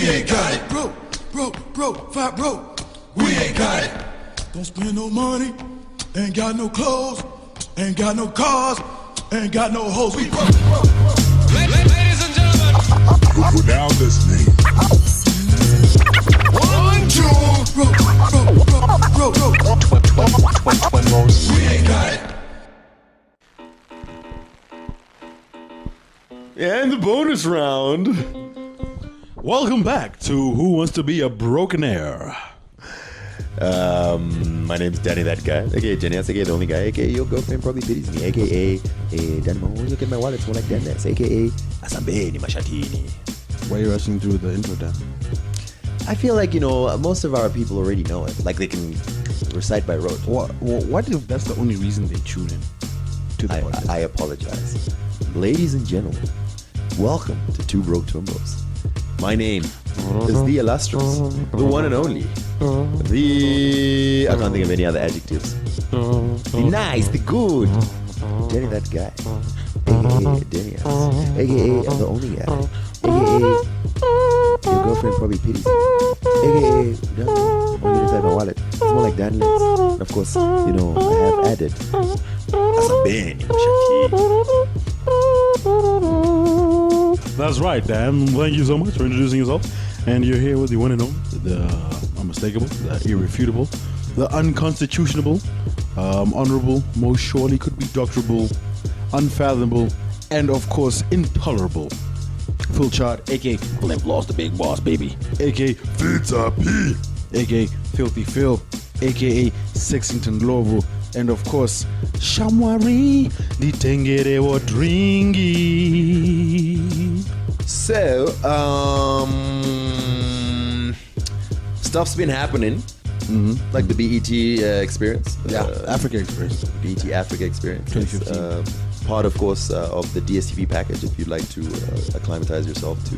ain't got it. Broke. We ain't got it. Don't spend no money, ain't got no clothes, ain't got no cars, ain't got no hoes. We broke. Ladies and gentlemen, we're now listening. 1, 2, broke. Twimbos. We ain't got it. And the bonus round. Welcome back to Who Wants to Be a Brokenaire? My name's Danny, that guy. AKA Jenny, aka the only guy. AKA your girlfriend probably pities me. AKA Danny, look at my wallet, it's more like Dennis. AKA Asambeni Mashatini. Why are you rushing through the intro, Dan? I feel like, most of our people already know it. Like they can recite by rote. What if that's the only reason they tune in to the podcast? I apologize. Ladies and gentlemen, welcome to Two Broke Twimbos. My name is the illustrious, the one and only, I can't think of any other adjectives. The nice, the good, Jenny, that guy, aka Denny, aka the only guy, aka your girlfriend probably pities me, aka I'm going inside my wallet. It's more like Dan Letts. And of course, I have added Asambeni Mashaki. That's right, Dan. Thank you so much for introducing yourself. And you're here with the one and only, the unmistakable, the irrefutable, the unconstitutionable, honorable, most surely could be doctorable, unfathomable, and of course, intolerable. Full chart, aka Flip lost the big boss, baby. Aka Pizza P. Aka Filthy Phil. Aka Sexington Glovo. And of course, Shamwari, the Tengere wa Dringi. So, stuff's been happening, like the BET experience. Africa experience. BET Africa experience. 2015. Part, of course, of the DSTV package if you'd like to acclimatize yourself to...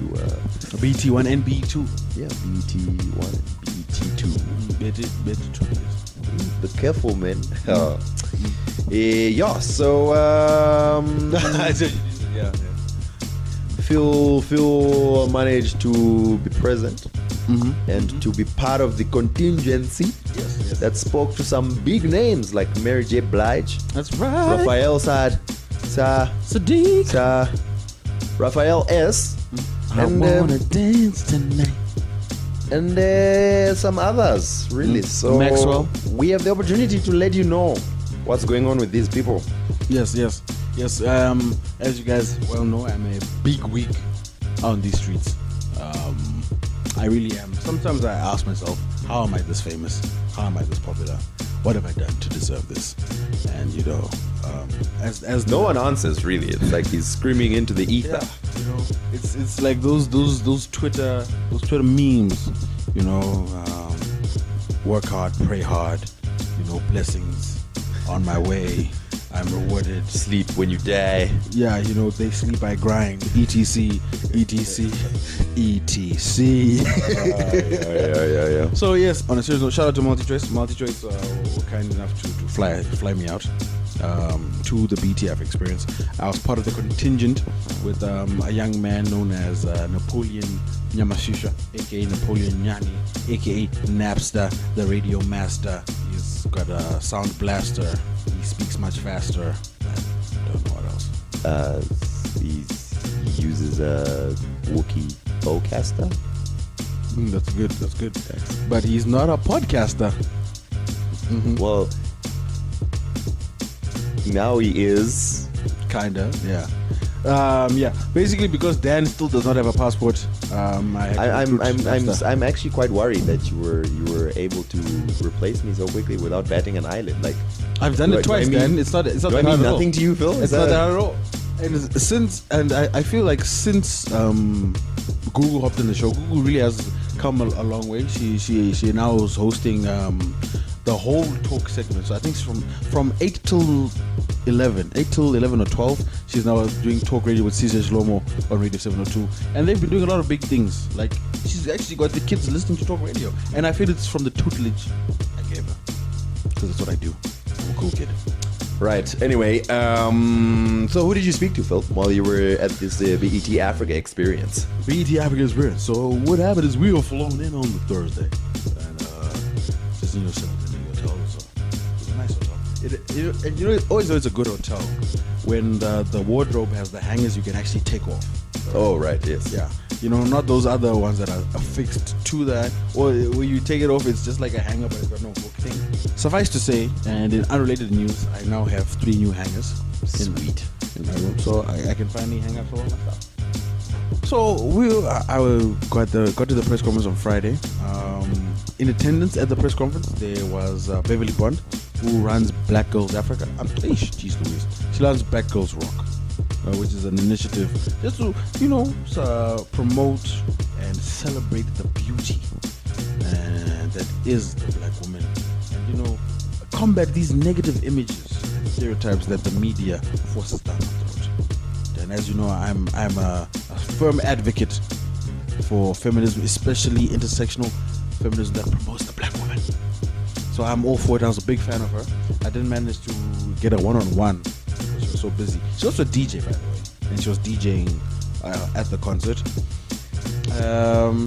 BET1 and BET2. Yeah, BET1 and BET2. BET2. Be careful, man. So... Phil managed to be present and to be part of the contingency that spoke to some big names like Mary J Blige. That's right. Raphael Saadiq. Raphael S. I wanna dance tonight. And some others, really. So Maxwell. We have the opportunity to let you know what's going on with these people. Yes. As you guys well know, I'm a big week on these streets. I really am. Sometimes I ask myself, how am I this famous? How am I this popular? What have I done to deserve this? And as no one answers really. It's like he's screaming into the ether. Yeah, it's like those Twitter memes. Work hard, pray hard. Blessings on my way. I'm rewarded. Sleep when you die. Yeah, they sleep, I grind. ETC. Yeah. So yes, on a serious note, shout out to Multichoice. Multichoice were kind enough to fly me out to the BTF experience. I was part of the contingent with a young man known as Napoleon Nyamashisha, aka Napoleon Nyani, aka Napster, the radio master. He's got a sound blaster. He speaks much faster. I don't know what else. He uses a Wookiee bowcaster. That's good. But he's not a podcaster. Well, now he is. Kinda, yeah. Basically, because Dan still does not have a passport. I'm actually quite worried that you were able to replace me so quickly without batting an eyelid. Like I've done it twice, Dan. It's not. Do I mean nothing to you, Phil? It's not that at all. And I feel like since Google hopped in the show, Google really has come a long way. She now is hosting the whole talk segment. So I think it's from 8 till 11 or 12. She's now doing talk radio with Caesar Shlomo on Radio 702. And they've been doing a lot of big things. Like, she's actually got the kids listening to talk radio. And I feel it's from the tutelage I gave her. Because that's what I do. I'm a cool kid. Right. Anyway, so who did you speak to, Phil, while you were at this BET Africa experience? BET Africa experience. So what happened is we were flown in on the Thursday, and just settled in the hotel. So it was a nice hotel. And always it's a good hotel when the wardrobe has the hangers you can actually take off. Oh, right. Yes. Yeah. Not those other ones that are affixed to that, or when you take it off, it's just like a hanger, but it's got no hook thing. Suffice to say, and in unrelated news, I now have 3 new hangers. Sweet. In my room, so I can finally hang up all my stuff. So I got to the press conference on Friday. In attendance at the press conference, there was Beverly Bond, who runs Black Girls Africa. Jeez Louise. She runs Black Girls Rock, which is an initiative just to, promote and celebrate the beauty that is the black woman, and combat these negative images and stereotypes that the media forces down our throat. And as you know, I'm a firm advocate for feminism, especially intersectional feminism that promotes the black woman. So I'm all for it. I was a big fan of her. I didn't manage to get a one-on-one because she was so busy. She was also a DJ, by the way, and she was DJing at the concert.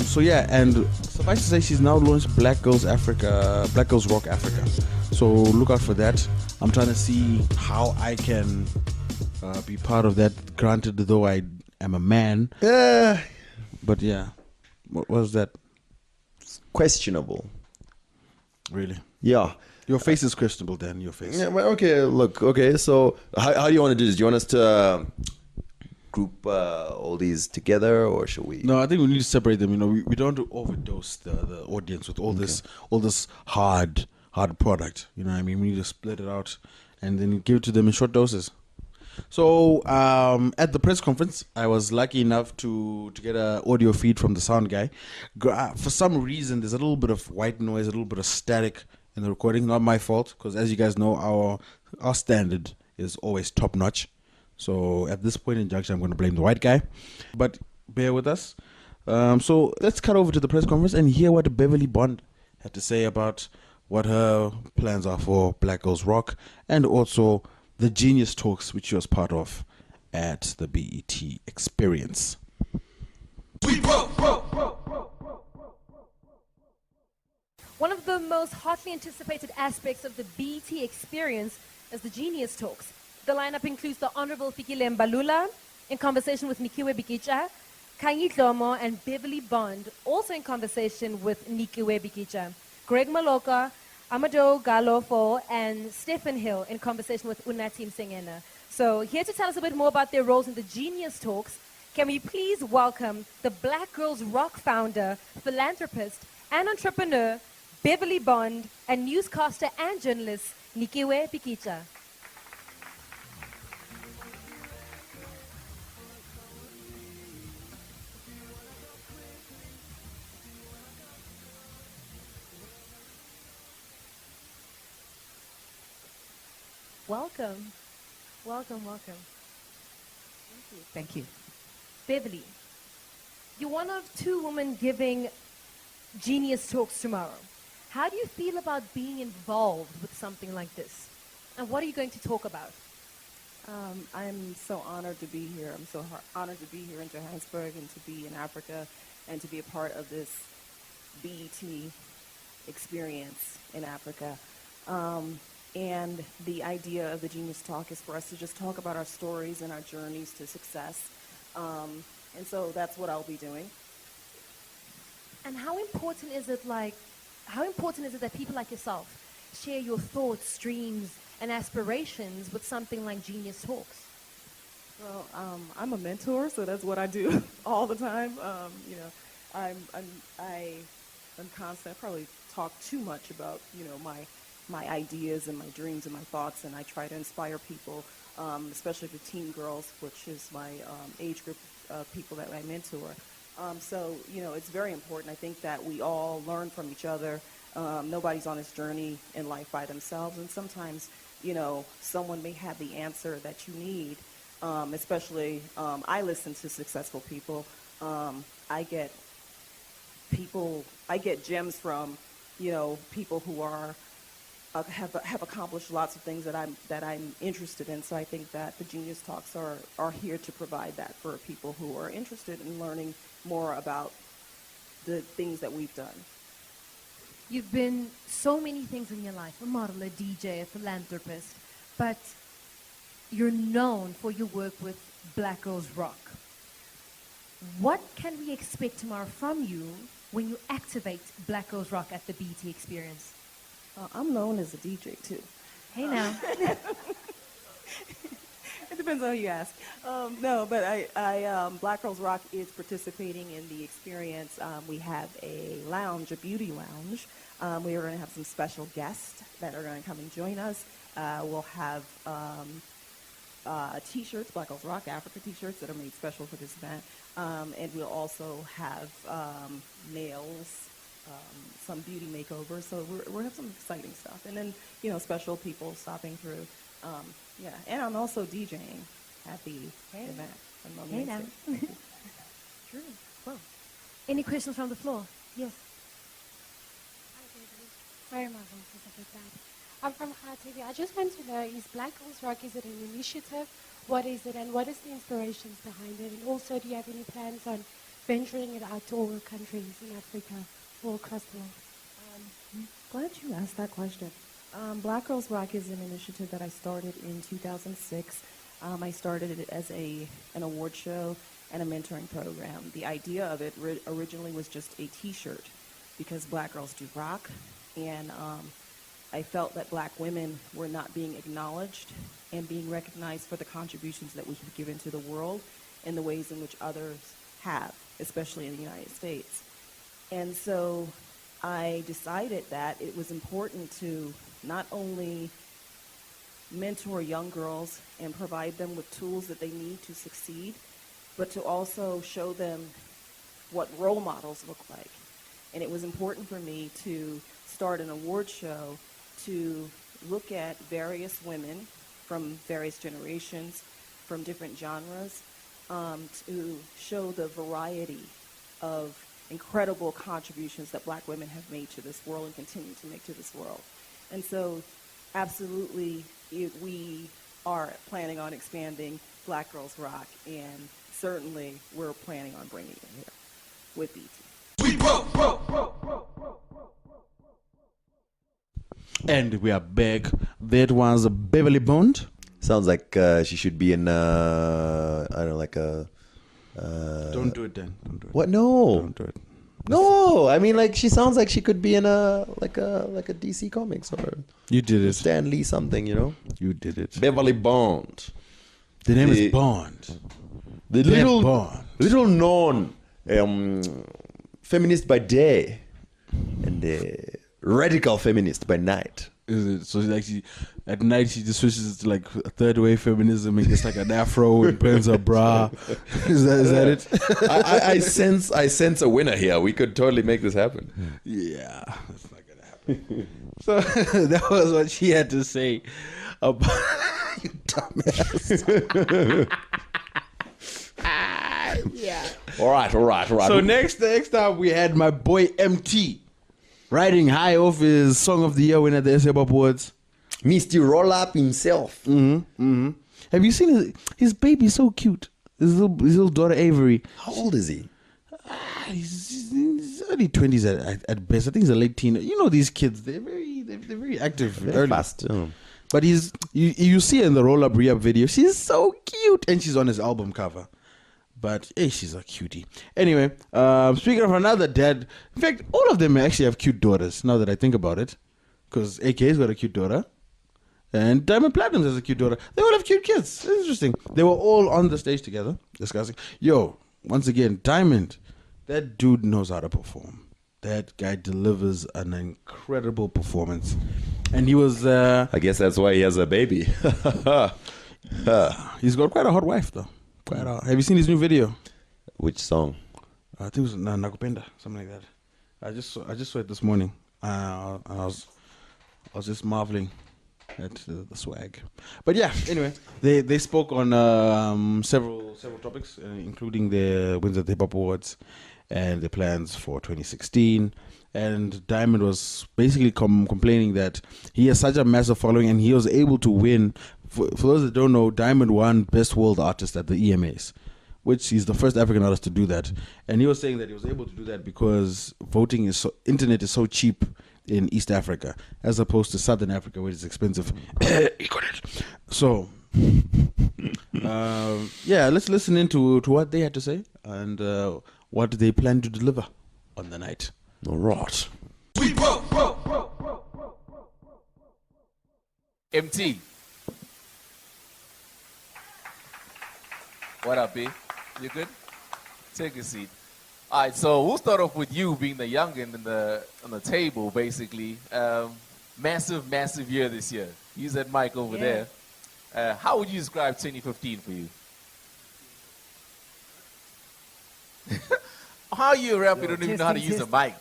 So yeah, and suffice to say, she's now launched Black Girls Rock Africa. So look out for that. I'm trying to see how I can be part of that. Granted, though I am a man. But yeah, what was that? Questionable. Really? Yeah. Your face is questionable, Dan. Your face. Yeah. Well, okay. Look. Okay. So how do you want to do this? Do you want us to group all these together, or should we? No, I think we need to separate them. We don't want to overdose the audience with all this hard product. You know what I mean? We need to split it out and then give it to them in short doses. So at the press conference, I was lucky enough to get an audio feed from the sound guy. For some reason, there's a little bit of white noise, a little bit of static in the recording. Not my fault, because as you guys know, our standard is always top notch. So at this point in junction, I'm going to blame the white guy. But bear with us. So let's cut over to the press conference and hear what Beverly Bond had to say about what her plans are for Black Girls Rock, and also the Genius Talks, which she was part of at the BET experience. One of the most hotly anticipated aspects of the BET experience is the Genius Talks. The lineup includes the Honorable Fikile Mbalula in conversation with Nikiwe Bikicha, Khanyi Dlomo and Beverly Bond, also in conversation with Nikiwe Bikicha, Greg Maloka, Amado Galofo, and Stephen Hill in conversation with Unatim Sengena. So here to tell us a bit more about their roles in the Genius Talks, can we please welcome the Black Girls Rock founder, philanthropist, and entrepreneur, Beverly Bond, and newscaster and journalist, Nikiwe Bikicha. Welcome. Welcome, welcome. Thank you. Beverly, you're one of 2 women giving Genius Talks tomorrow. How do you feel about being involved with something like this? And what are you going to talk about? I'm so honored to be here. I'm so honored to be here in Johannesburg and to be in Africa and to be a part of this BET experience in Africa. And the idea of the Genius Talk is for us to just talk about our stories and our journeys to success. And so that's what I'll be doing. And how important is it that people like yourself share your thoughts, dreams, and aspirations with something like Genius Talks? Well, I'm a mentor, so that's what I do all the time. I'm constant. I probably talk too much about, my ideas and my dreams and my thoughts, and I try to inspire people, especially the teen girls, which is my age group of people that I mentor. So, it's very important. I think that we all learn from each other. Nobody's on this journey in life by themselves, and sometimes, someone may have the answer that you need, especially I listen to successful people. I get gems from, people who are have accomplished lots of things that I'm interested in. So I think that the Genius Talks are here to provide that for people who are interested in learning more about the things that we've done. You've been so many things in your life, a model, a DJ, a philanthropist, but you're known for your work with Black Girls Rock. What can we expect tomorrow from you when you activate Black Girls Rock at the BT Experience? I'm known as a DJ too. Hey now. It depends on who you ask. No, but I Black Girls Rock is participating in the experience. We have a lounge, a beauty lounge. We are going to have some special guests that are going to come and join us. We'll have T-shirts, Black Girls Rock Africa T-shirts that are made special for this event. And we'll also have nails, some beauty makeovers. So we'll have some exciting stuff. And then, special people stopping through. Yeah, and I'm also DJing at the event. Hey now. True. Well, any questions from the floor? Yes. Sorry, my voice is a bit bad. I'm from High TV. I just want to know, is Black Girls Rock, is it an initiative? What is it, and what is the inspirations behind it? And also, do you have any plans on venturing it out to all countries in Africa or across the world? Glad you asked that question. Black Girls Rock is an initiative that I started in 2006. I started it as an award show and a mentoring program. The idea of it originally was just a T-shirt because Black girls do rock, and I felt that Black women were not being acknowledged and being recognized for the contributions that we have given to the world in the ways in which others have, especially in the United States. And so I decided that it was important to not only mentor young girls and provide them with tools that they need to succeed, but to also show them what role models look like. And it was important for me to start an award show to look at various women from various generations, from different genres, to show the variety of incredible contributions that Black women have made to this world and continue to make to this world. And so, absolutely, we are planning on expanding Black Girls Rock, and certainly we're planning on bringing it here with BT. And we are back. That was Beverly Bond. Sounds like she should be in, I don't know, like a... Don't do it then. Don't do it. What? No. Don't do it. No, I mean, like, she sounds like she could be in a DC Comics or You did it. Stan Lee something, You did it. Beverly Bond. The name is Bond. The little known feminist by day and radical feminist by night. Is it? So like at night she just switches to like third wave feminism and gets like an afro and burns her bra. Is that it? I sense a winner here. We could totally make this happen. Yeah, that's not gonna happen. So that was what she had to say about you dumbass. Yeah. All right. So next up we had my boy MT riding high off his Song of the Year win at the SA Awards. Mr. Roll Up himself. Have you seen his baby? So cute. His little daughter Avery. How old is he? He's early 20s at best. I think he's a late teen. You know these kids, they're very active. Very fast. But you see her in the roll up re-up video. She's so cute, and she's on his album cover. But hey, she's a cutie. Anyway, speaking of another dad, in fact, all of them actually have cute daughters. Now that I think about it, because AK's got a cute daughter, and Diamond Platnumz has a cute daughter. They all have cute kids. It's interesting. They were all on the stage together discussing. Yo, once again, Diamond, that dude knows how to perform. That guy delivers an incredible performance, and he was. I guess that's why he has a baby. He's got quite a hot wife, though. Have you seen his new video? Which song? I think it was Nakupenda, something like that. I just saw it this morning. I was just marveling at the swag. But yeah, anyway, they spoke on several topics, including the wins at the Hip Hop Awards, and the plans for 2016. And Diamond was basically complaining that he has such a massive following, and he was able to win. For those that don't know, Diamond won Best World Artist at the EMAs, which he's the first African artist to do that. And he was saying that he was able to do that because voting is internet is so cheap in East Africa as opposed to Southern Africa where it's expensive. So yeah, let's listen into to what they had to say and what they plan to deliver on the night. All right. We broke. MT. What up, B? You good? Take a seat. All right, so we'll start off with you being the youngin' on the table, basically. Massive year this year. Use that mic over there. How would you describe 2015 for you? How are you a rapper? You don't even know how to use a mic.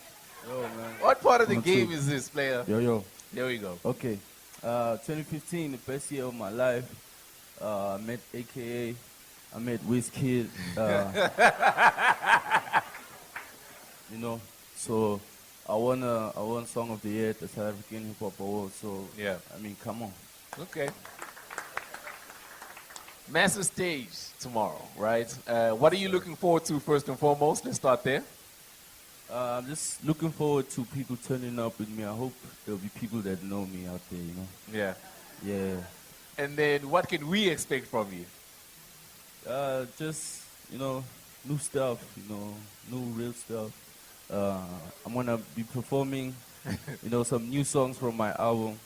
Yo, man. What part of the 1, game 2. is this, player? Yo. There we go. Okay. 2015, the best year of my life. I met AKA. I met Wizkid. You know, so I won Song of the Year at the South African Hip Hop Award. So Yeah. I mean, come on. Okay. Massive stage tomorrow, right? What are you looking forward to first and foremost? Let's start there. I'm just looking forward to people turning up with me. I hope there'll be people that know me out there. You know. Yeah. Yeah. And then what can we expect from you? Just, you know, new stuff, you know, new real stuff. I'm gonna be performing, you know, some new songs from my album.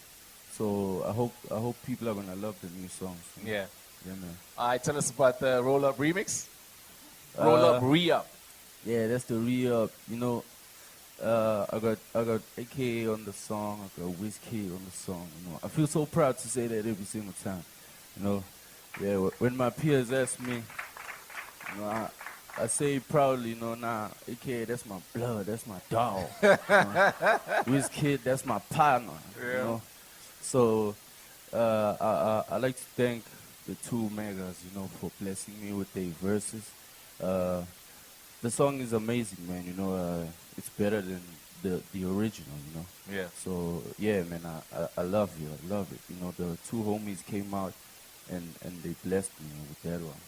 So I hope people are gonna love the new songs. Yeah. Yeah, man. All right, tell us about the Roll Up remix. Roll Up, re-up. Yeah, that's the re-up. You know, I got AKA on the song. I got Wizkid on the song. You know, I feel so proud to say that every single time. You know, yeah. When my peers ask me, you know, I say proudly, you know, nah, AKA that's my blood, that's my dog. You know? Wizkid, that's my partner. Yeah. You know, so I like to thank the two megas, you know, for blessing me with their verses. The song is amazing, man. You know, it's better than the original. You know. Yeah. So yeah, man, I love you. I love it. You know, the two homies came out and they blessed me with that one.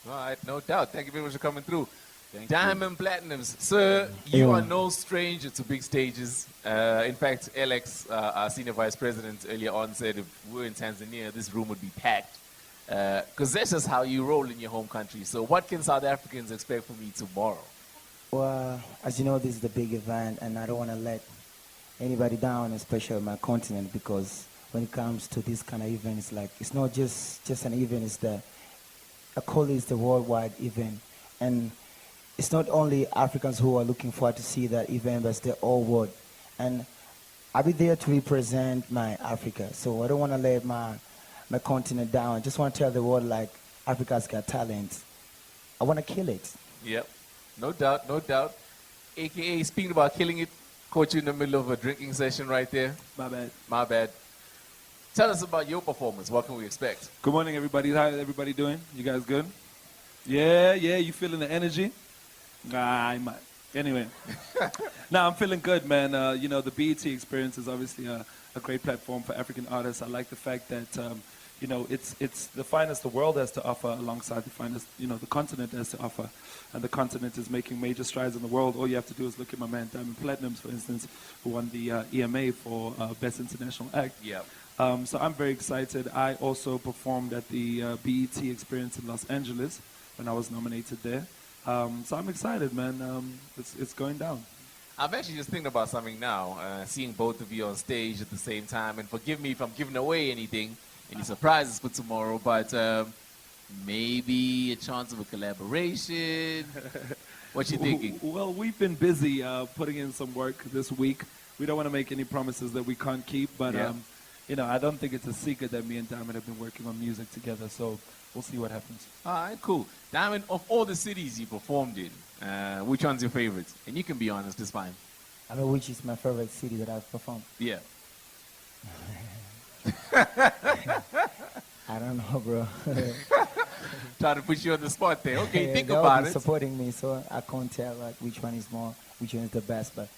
All right, no doubt. Thank you very much for coming through. Thank you. Diamond Platnumz. Sir, you are no stranger to big stages. In fact, Alex, our senior vice president, earlier on said if we were in Tanzania, this room would be packed. Because that's just how you roll in your home country. So what can South Africans expect from you tomorrow? Well, as you know, this is the big event, and I don't want to let anybody down, especially my continent, because when it comes to this kind of events, like, it's not just an event, I call it the worldwide event. And it's not only Africans who are looking forward to see that event, but it's the whole world. And I'll be there to represent my Africa. So I don't want to let my continent down. I just want to tell the world, like, Africa's got talent. I want to kill it. Yep. No doubt, no doubt. AKA, speaking about killing it, caught you in the middle of a drinking session right there. My bad. My bad. Tell us about your performance. What can we expect? Good morning, everybody. How is everybody doing? You guys good? Yeah, you feeling the energy? Nah, I might. Anyway. Nah, I'm feeling good, man. You know, the BET experience is obviously a great platform for African artists. I like the fact that, you know, it's the finest the world has to offer alongside the finest, you know, the continent has to offer. And the continent is making major strides in the world. All you have to do is look at my man Diamond Platnumz, for instance, who won the EMA for Best International Act. Yeah. So I'm very excited. I also performed at the BET experience in Los Angeles when I was nominated there. So I'm excited, man. It's going down. I'm actually just thinking about something now, seeing both of you on stage at the same time. And forgive me if I'm giving away anything, any surprises for tomorrow, but maybe a chance of a collaboration. What you thinking? Well, we've been busy putting in some work this week. We don't want to make any promises that we can't keep, but Yeah. you know, I don't think it's a secret that me and Diamond have been working on music together, so we'll see what happens. All right, cool. Diamond, of all the cities you performed in, which one's your favorite? And you can be honest, it's fine. I know which is my favorite city that I've performed. Yeah. I don't know, bro. Try to put you on the spot there. Okay, Yeah, think they'll about be it. supporting me, so I can't tell like which one is more, which one is the best. But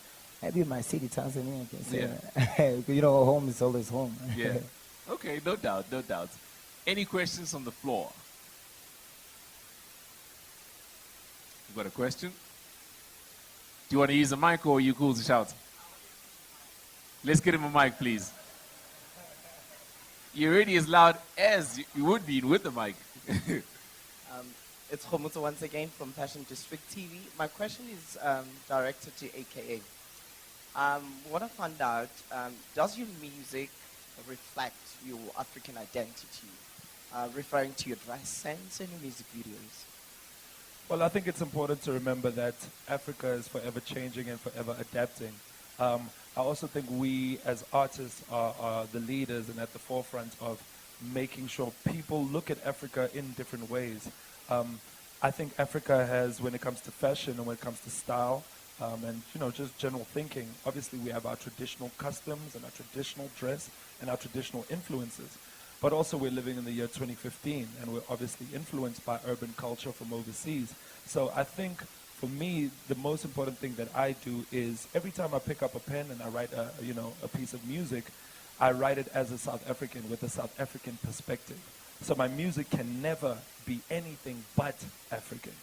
maybe my city, Tanzania, I can say. You know, home is always home. Yeah. Okay, no doubt, no doubt. Any questions on the floor? You got a question? Do you want to use a mic or are you cool to shout? Let's get him a mic, please. You're already as loud as you would be with the mic. It's Homuto once again from Fashion District TV. My question is directed to AKA. What I found out, does your music reflect your African identity, referring to your dress sense and your music videos? Well, I think it's important to remember that Africa is forever changing and forever adapting. I also think we as artists are the leaders and at the forefront of making sure people look at Africa in different ways. I think Africa has, when it comes to fashion and when it comes to style, and just general thinking, obviously we have our traditional customs and our traditional dress and our traditional influences. But also we're living in the year 2015 and we're obviously influenced by urban culture from overseas. So I think for me, the most important thing that I do is every time I pick up a pen and I write a piece of music, I write it as a South African with a South African perspective. So my music can never be anything but African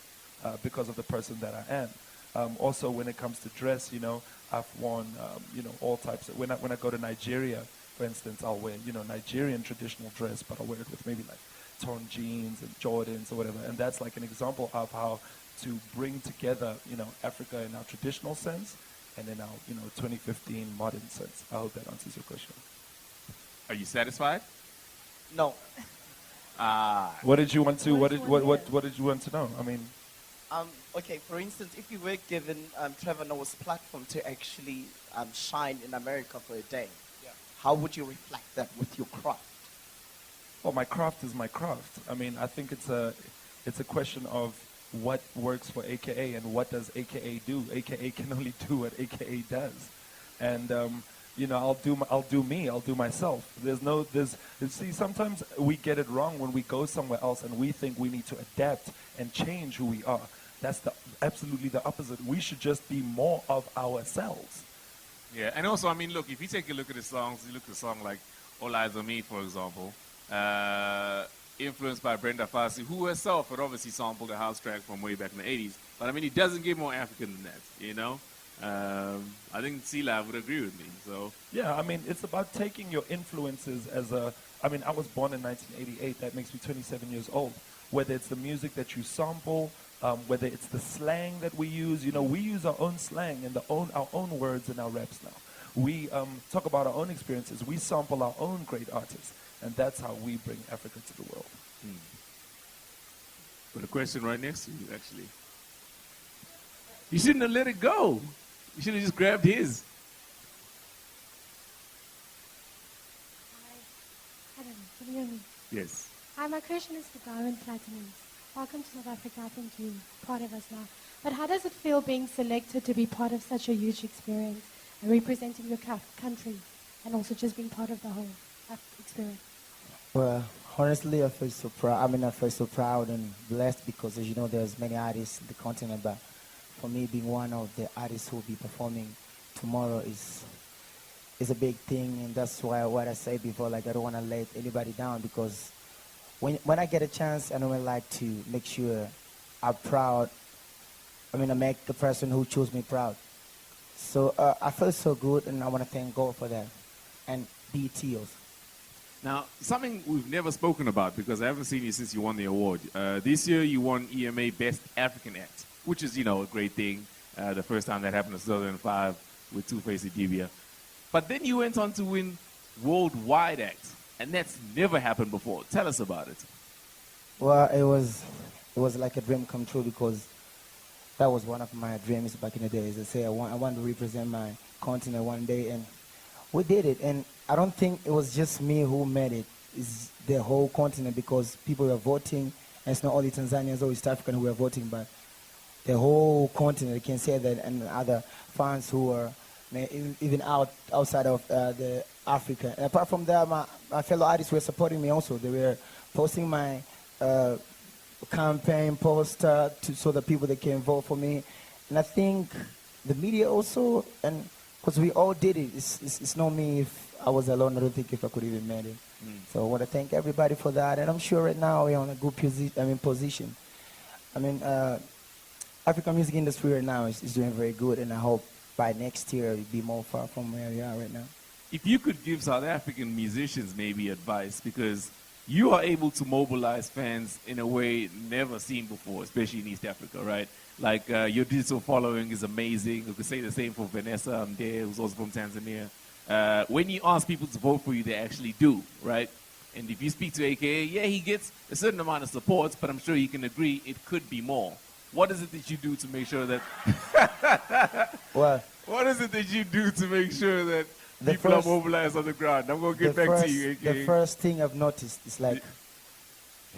because of the person that I am. Also, when it comes to dress, I've worn, all types. When I go to Nigeria, for instance, I'll wear, Nigerian traditional dress, but I'll wear it with maybe like torn jeans and Jordans or whatever. And that's like an example of how to bring together, Africa in our traditional sense and in our, 2015 modern sense. I hope that answers your question. Are you satisfied? No. What did you want to? What did you want to know? I mean. Okay, for instance, if you were given Trevor Noah's platform to actually shine in America for a day, how would you reflect that with your craft? Well, my craft is my craft. I mean, I think it's a question of what works for AKA and what does AKA do. AKA can only do what AKA does, and I'll do me. I'll do myself. See, sometimes we get it wrong when we go somewhere else and we think we need to adapt and change who we are. That's absolutely the opposite. We should just be more of ourselves. Yeah, and also, I mean, look, if you take a look at the songs, you look at a song like All Eyes on Me, for example, influenced by Brenda Fassie, who herself had obviously sampled a house track from way back in the 80s. But, I mean, it doesn't get more African than that, I think C-Lab would agree with me, so. Yeah, I mean, it's about taking your influences I was born in 1988. That makes me 27 years old. Whether it's the music that you sample, whether it's the slang that we use, we use our own slang and our own words in our raps now. We talk about our own experiences. We sample our own great artists, and that's how we bring Africa to the world. Got a question right next to you, actually. You shouldn't have let it go. You should have just grabbed his. I don't know. Can you hear me? Yes. Hi, my question is for Diamond Platnumz. Welcome to South Africa. I think you're part of us now. But how does it feel being selected to be part of such a huge experience and representing your country and also just being part of the whole experience? Well, honestly, I feel so proud. I feel so proud and blessed because, as you know, there's many artists in the continent. But for me, being one of the artists who will be performing tomorrow is a big thing. And that's why what I said before, like I don't want to let anybody down because when I get a chance, I like to make sure I'm proud. I make the person who chose me proud. So I feel so good, and I want to thank God for that. And BET also. Now, something we've never spoken about because I haven't seen you since you won the award. This year you won EMA Best African Act, which is, a great thing. The first time that happened in 2005 with Two-Face Idibia. But then you went on to win Worldwide Act, and that's never happened before. Tell us about it. Well, it was like a dream come true because that was one of my dreams back in the day. As I say, I want to represent my continent one day, and we did it. And I don't think it was just me who made it. It's the whole continent because people were voting, and it's not only Tanzanians or East African who were voting, but the whole continent. I can say that, and other fans who were even outside of the Africa. And apart from that, my fellow artists were supporting me also. They were posting my campaign poster so that people that can vote for me. And I think the media also, and because we all did it. It's not me. If I was alone, I don't think if I could even made it. So I want to thank everybody for that. And I'm sure right now we're on a good position. I mean, African music industry right now is doing very good, and I hope by next year it'll be more far from where we are right now. If you could give South African musicians maybe advice, because you are able to mobilize fans in a way never seen before, especially in East Africa, right? Like your digital following is amazing. You could say the same for Vanessa there, who's also from Tanzania. When you ask people to vote for you, they actually do, right? And if you speak to AKA, yeah, he gets a certain amount of support, but I'm sure you can agree it could be more. What is it that you do to make sure that... What is it that you do to make sure that people are mobilized on the ground? I'm going to get back to you, AKA. The first thing I've noticed is like,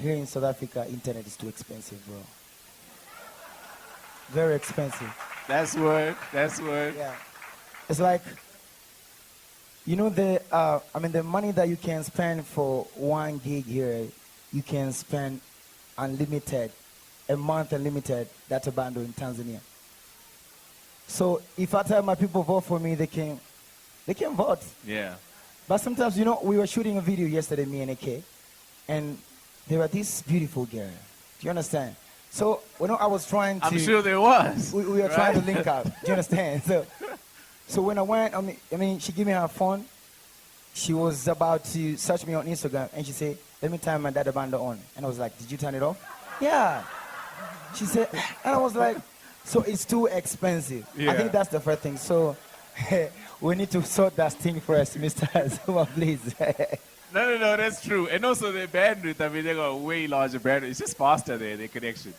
here in South Africa, internet is too expensive, bro. Very expensive. That's word. Yeah. It's like, you know, the money that you can spend for 1 gig here, you can spend unlimited, a month unlimited, that's a bundle in Tanzania. So if I tell my people vote for me, they can vote. Yeah. But sometimes, you know, we were shooting a video yesterday, me and AK, and there were this beautiful girl. Do you understand? So when I was trying to... I'm sure there was. We were trying to link up. Do you understand? So when I went, I mean, she gave me her phone. She was about to search me on Instagram, and she said, let me turn my data bundle on. And I was like, did you turn it off? Yeah. She said, and I was like, so it's too expensive. Yeah. I think that's the first thing. So we need to sort that thing first, Mr. Zuma, please. No, that's true. And also their bandwidth, I mean, they got a way larger bandwidth. It's just faster there, their connection.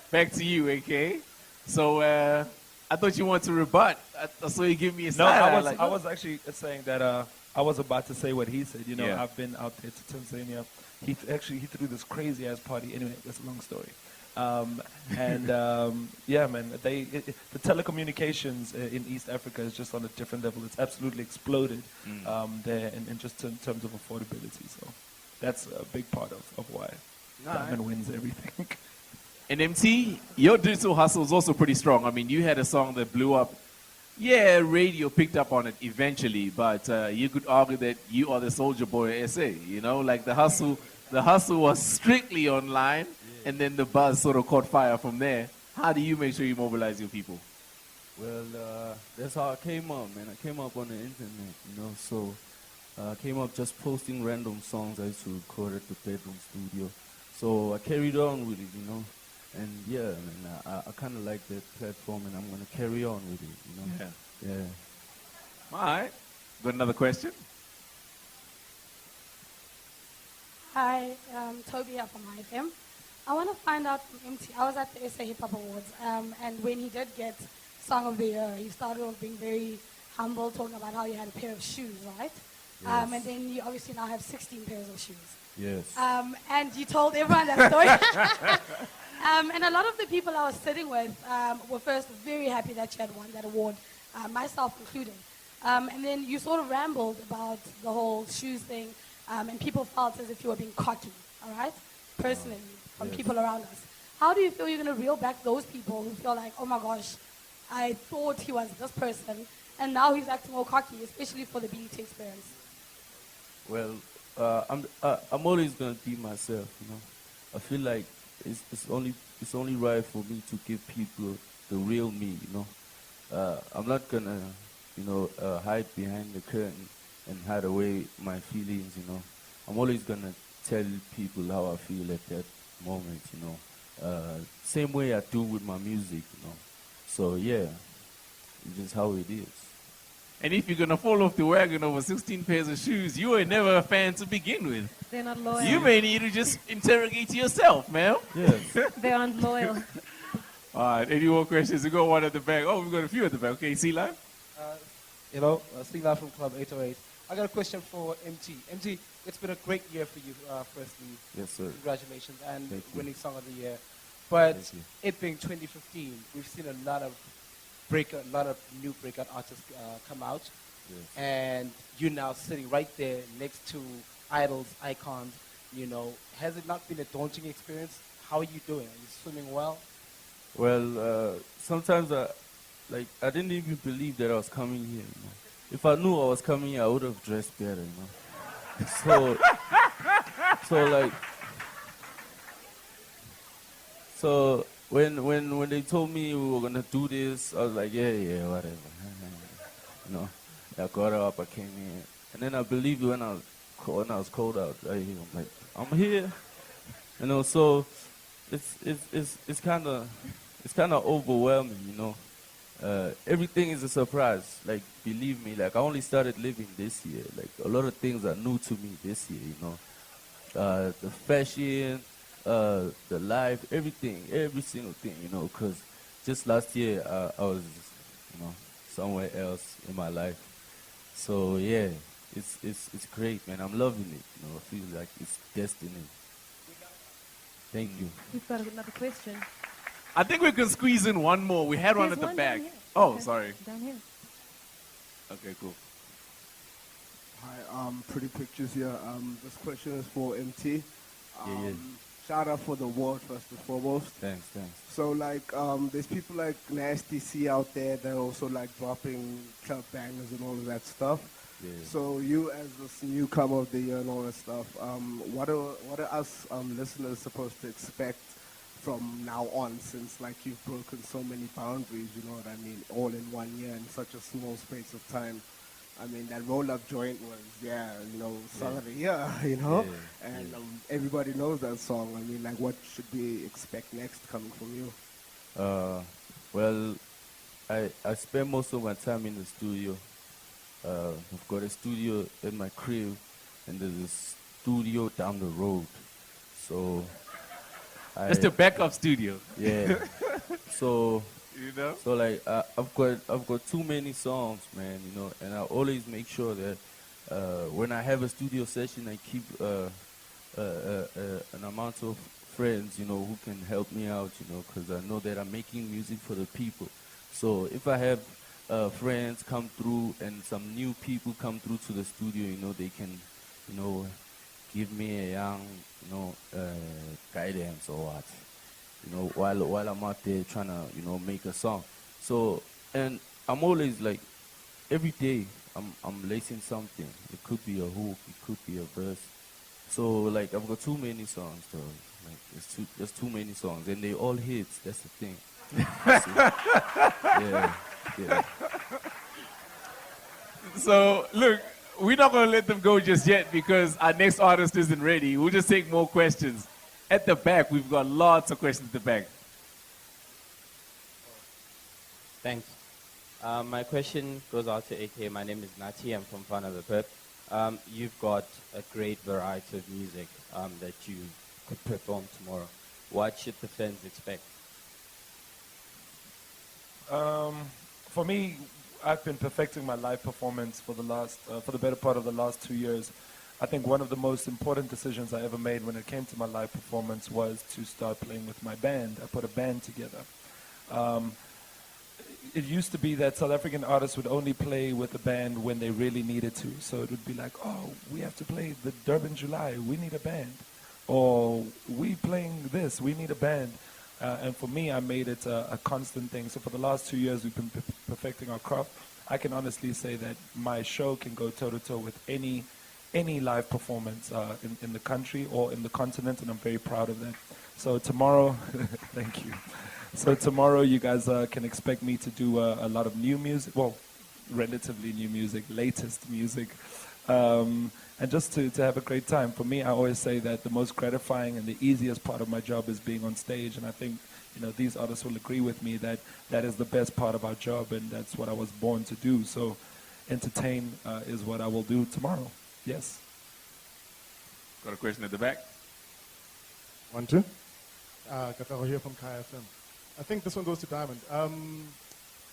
Back to you, AK. So I thought you wanted to rebut. I saw you give me a side. I was actually saying that I was about to say what he said. You know, Yeah. I've been out there to Tanzania. He threw this crazy ass party. Anyway, that's a long story. Yeah, man, the telecommunications in East Africa is just on a different level. It's absolutely exploded there, and just in terms of affordability. So that's a big part of why Diamond wins everything. And MT, your digital hustle is also pretty strong. I mean, you had a song that blew up. Yeah, radio picked up on it eventually, but you could argue that you are the soldier boy SA. You know, like the hustle was strictly online. And then the buzz sort of caught fire from there. How do you make sure you mobilize your people? Well, that's how I came up, man. I came up on the internet, you know. So I came up just posting random songs I used to record at the bedroom studio. So I carried on with it, you know. And yeah, man, I kind of like that platform, and I'm going to carry on with it, you know. Yeah. All right. Got another question? Hi, Toby here from IFM. I want to find out from MT. I was at the SA Hip Hop Awards, and when he did get Song of the Year, he started off being very humble, talking about how he had a pair of shoes, right? Yes. And then you obviously now have 16 pairs of shoes. Yes. And you told everyone that story. And a lot of the people I was sitting with were first very happy that you had won that award, myself included. And then you sort of rambled about the whole shoes thing, and people felt as if you were being cocky, all right? Personally, from people around us. How do you feel you're going to reel back those people who feel like, oh my gosh, I thought he was this person, and now he's acting all cocky, especially for the BET experience? Well, I'm always gonna be myself, you know. I feel like it's only right for me to give people the real me, you know. I'm not gonna, you know, hide behind the curtain and hide away my feelings, you know. I'm always gonna tell people how I feel at that moment, you know. Same way I do with my music, you know. So yeah, it's just how it is. And if you're going to fall off the wagon over 16 pairs of shoes, you were never a fan to begin with. They're not loyal. You may need to just interrogate yourself, man. Yes. They aren't loyal. All right, any more questions? We got one at the back. Oh, we've got a few at the back. Okay, C-Live? C-Live from Club 808. I got a question for MT. MT, it's been a great year for you, firstly. Yes, sir. Congratulations, and Thank you. winning Song of the Year. But Thank you. it being 2015, we've seen a lot of new breakout artists come out. Yes. And you're now sitting right there next to idols, icons, you know. Has it not been a daunting experience? how are you doing? Are you swimming well? Well, sometimes I didn't even believe that I was coming here. You know? If I knew I was coming here, I would have dressed better. You know. So when they told me we were gonna do this, I was like, yeah, whatever. You know, I got up, I came in, and then I believed when I was cold out. I'm like, I'm here. You know, so it's kind of overwhelming. You know, everything is a surprise. Like, believe me, like I only started living this year. Like a lot of things are new to me this year. You know, the fashion, the life, everything, every single thing. You know, because just last year I was, you know, somewhere else in my life. So yeah, it's great, man. I'm loving it. You know, I feel like it's destiny. Thank you. We've got another question. I think we can squeeze in one more. We had one There's at the one back. down here. Oh, Okay. sorry. Down here. Okay, cool. Hi, Pretty Pictures here. This question is for MT. Yeah. Shout out for the award first and foremost. Thanks. So like, there's people like Nasty C out there that are also like dropping club bangers and all of that stuff. Yeah. So you as this newcomer of the year and all that stuff, what are us listeners supposed to expect from now on, since like you've broken so many boundaries, you know what I mean, all in 1 year in such a small space of time? I mean, that roll-up joint was, song of the year, you know? Yeah, and everybody knows that song. I mean, like, what should we expect next coming from you? Well, I spend most of my time in the studio. I've got a studio in my crib, and there's a studio down the road. So That's the backup studio. Yeah. So you know. So like I've got too many songs, man. You know, and I always make sure that when I have a studio session, I keep an amount of friends, you know, who can help me out, you know, because I know that I'm making music for the people. So if I have friends come through and some new people come through to the studio, you know, they can, you know, give me a young, you know, guidance or what, you know, while I'm out there trying to, you know, make a song. So, and I'm always like, every day I'm lacing something. It could be a hook, it could be a verse. So like I've got too many songs though. Like there's too many songs and they all hits. That's the thing. Yeah. So look, we're not gonna let them go just yet because our next artist isn't ready. We'll just take more questions. At the back, we've got lots of questions at the back. Thanks. My question goes out to AK. My name is Nati. I'm from Fana the Pip. You've got a great variety of music that you could perform tomorrow. What should the fans expect? For me, I've been perfecting my live performance for the better part of the last 2 years. I think one of the most important decisions I ever made when it came to my live performance was to start playing with my band. I put a band together. It used to be that South African artists would only play with a band when they really needed to. So it would be like, oh, we have to play the Durban July, we need a band. Or we playing this, we need a band. And for me, I made it a constant thing. So for the last 2 years, we've been perfecting our craft. I can honestly say that my show can go toe-to-toe with any live performance in the country or in the continent, and I'm very proud of that. So tomorrow, thank you. So tomorrow, you guys can expect me to do a lot of new music, well, relatively new music, latest music, and just to have a great time. For me, I always say that the most gratifying and the easiest part of my job is being on stage, and I think, you know, these artists will agree with me that that is the best part of our job, and that's what I was born to do. So entertain is what I will do tomorrow. Yes. Got a question at the back? 1, 2. Kataro here from KFM. I think this one goes to Diamond.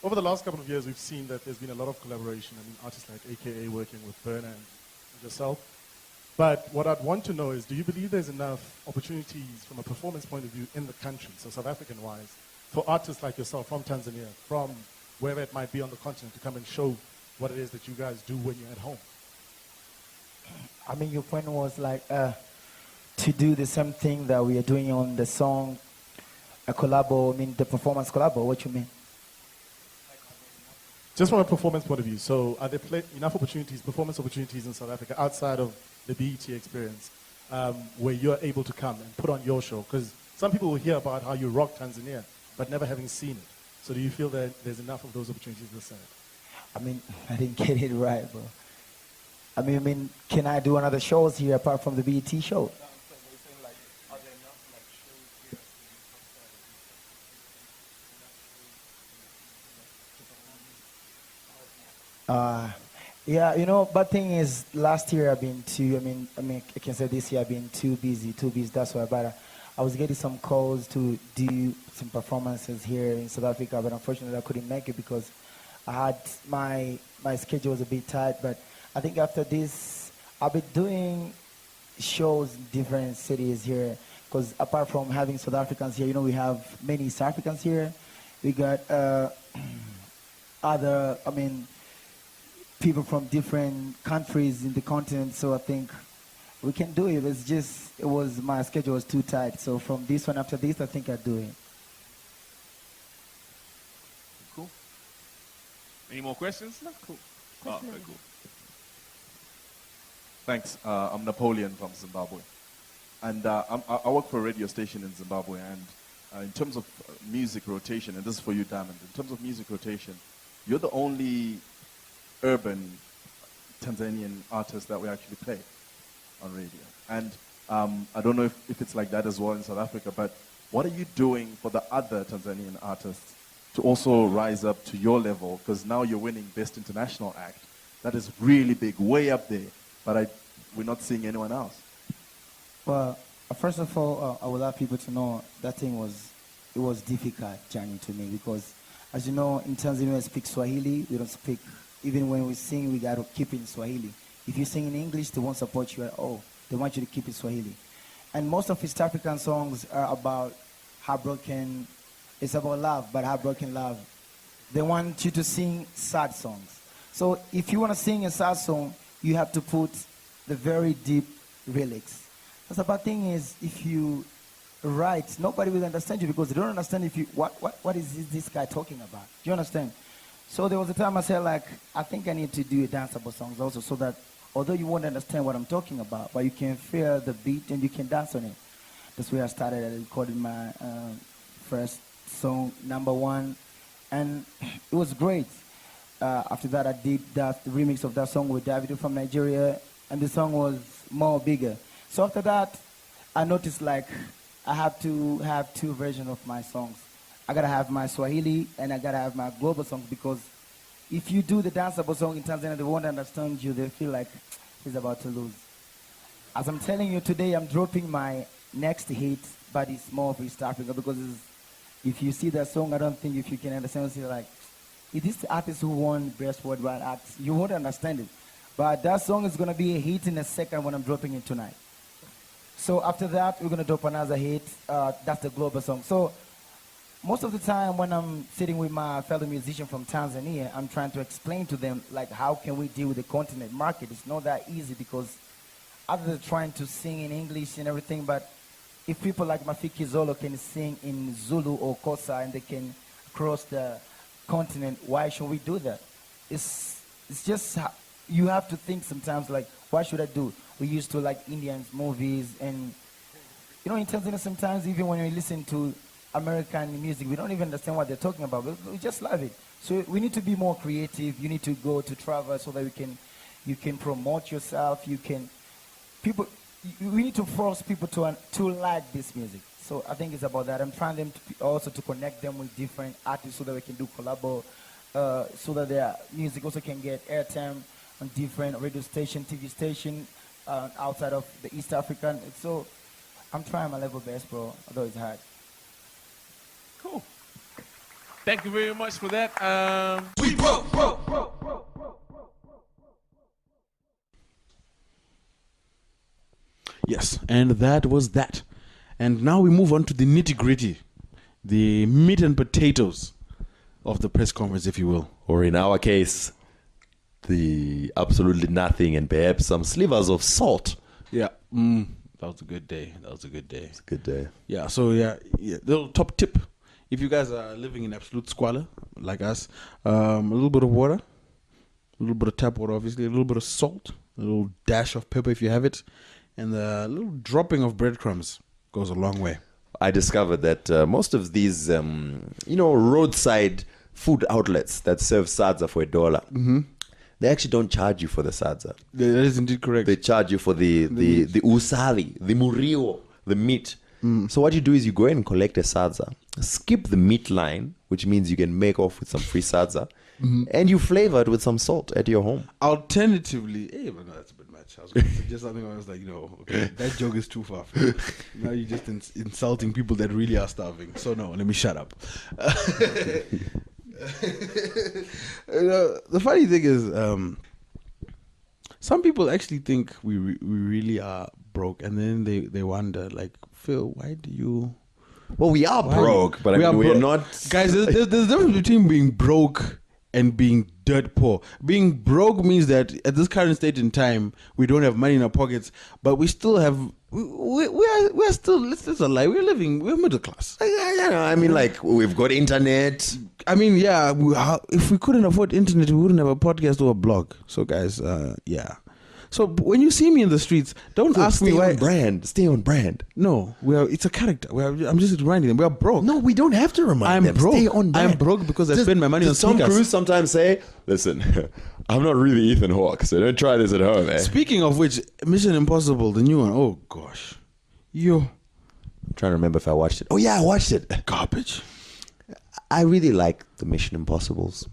Over the last couple of years, we've seen that there's been a lot of collaboration. I mean, artists like AKA working with Burner and yourself. But what I'd want to know is, do you believe there's enough opportunities from a performance point of view in the country, so South African-wise, for artists like yourself from Tanzania, from wherever it might be on the continent, to come and show what it is that you guys do when you're at home? I mean, your point was like, to do the same thing that we are doing on the song, a collabo, the performance collabo? What you mean? Just from a performance point of view, so are there enough opportunities, performance opportunities in South Africa outside of the BET experience where you're able to come and put on your show? Because some people will hear about how you rock Tanzania, but never having seen it. So do you feel that there's enough of those opportunities this side? I didn't get it right, bro. Can I do another shows here apart from the BET show? Yeah, but thing is, last year I've been I can say this year I've been too busy, that's why, but I was getting some calls to do some performances here in South Africa, but unfortunately I couldn't make it because I had my schedule was a bit tight, but I think after this, I'll be doing shows in different cities here, because apart from having South Africans here, we have many East Africans here. We got people from different countries in the continent, so I think we can do it. My schedule was too tight, so from this one after this, I think I'll do it. Cool. Any more questions? No? Cool. Oh, very cool. Thanks. I'm Napoleon from Zimbabwe. And I work for a radio station in Zimbabwe. And in terms of music rotation, and this is for you, Diamond, in terms of music rotation, you're the only urban Tanzanian artist that we actually play on radio. And I don't know if it's like that as well in South Africa, but what are you doing for the other Tanzanian artists to also rise up to your level? Because now you're winning Best International Act. That is really big, way up there. But we're not seeing anyone else. Well, first of all, I would like people to know that thing was difficult journey to me, because as you know, in Tanzania we speak Swahili. We don't speak, even when we sing, we got to keep it in Swahili. If you sing in English, they won't support you at all. They want you to keep it Swahili. And most of East African songs are about heartbroken. It's about love, but heartbroken love. They want you to sing sad songs. So if you want to sing a sad song, you have to put the very deep lyrics. The bad thing is, if you write, nobody will understand you, because they don't understand what is this guy talking about. Do you understand? So there was a time I said, I think I need to do danceable songs also, so that although you won't understand what I'm talking about, but you can feel the beat and you can dance on it. That's where I started. I recorded my first song, number one, and it was great. After that, I did the remix of that song with Davido from Nigeria, and the song was more bigger. So after that, I noticed I have to have two versions of my songs. I gotta have my Swahili and I gotta have my global songs, because if you do the danceable song in Tanzania, they won't understand you. They feel like he's about to lose. As I'm telling you today, I'm dropping my next hit, but it's more of East Africa, because if you see that song, I don't think if you can understand, it is the artist who won Best Worldwide Act. You won't understand it. But that song is going to be a hit in a second when I'm dropping it tonight. So after that, we're going to drop another hit. That's the global song. So most of the time when I'm sitting with my fellow musician from Tanzania, I'm trying to explain to them, how can we deal with the continent market? It's not that easy, because other than trying to sing in English and everything, but if people like Mafiki Zolo can sing in Zulu or Kosa and they can cross the continent, why should we do that? It's just, you have to think sometimes, why should I do? We used to like Indian movies, and in Tanzania sometimes, even when we listen to American music, we don't even understand what they're talking about, but we just love it. So we need to be more creative. You need to go to travel so that you can promote yourself. We need to force people to like this music. So I think it's about that. I'm trying them to connect them with different artists so that we can do collabo, so that their music also can get airtime on different radio station, TV station outside of the East African. So I'm trying my level best, bro, although it's hard. Cool. Thank you very much for that. We broke. Yes, and that was that. And now we move on to the nitty-gritty, the meat and potatoes of the press conference, if you will. Or in our case, the absolutely nothing and perhaps some slivers of salt. Yeah. That was a good day. That was a good day. It's a good day. Yeah, so little top tip. If you guys are living in absolute squalor, like us, a little bit of water, a little bit of tap water, obviously, a little bit of salt, a little dash of pepper if you have it, and a little dropping of breadcrumbs goes a long way. I discovered that most of these, roadside food outlets that serve sadza for $1, they actually don't charge you for the sadza. That is indeed correct. They charge you for the usali, the murio, the meat. So what you do is you go in and collect a sadza, skip the meat line, which means you can make off with some free sadza, and you flavor it with some salt at your home. Alternatively, but no, that's a bit much. I was going to suggest something. I was like, okay, that joke is too far. Now you're just insulting people that really are starving. So no, let me shut up. The funny thing is, some people actually think we really are broke, and then they wonder, like, Phil, why do you? Well, we are broke, but we're not. Guys, there's a difference between being broke and being dirt poor. Being broke means that at this current state in time, we don't have money in our pockets, but we still have. We're still. Let's lie. We're middle class. I mean, like, we've got internet. I mean, yeah. If we couldn't afford internet, we wouldn't have a podcast or a blog. So, guys, yeah. So when you see me in the streets, don't ask me why. Stay on brand. No, it's a character. I'm just reminding them we are broke. No, we don't have to remind them. Broke. Stay on brand. I'm broke because I spend my money on Tom sneakers. Cruise sometimes say, "Listen, I'm not really Ethan Hawke, so don't try this at home." Speaking of which, Mission Impossible, the new one. Oh gosh, I'm trying to remember if I watched it. Oh yeah, I watched it. Garbage. I really like the Mission Impossibles.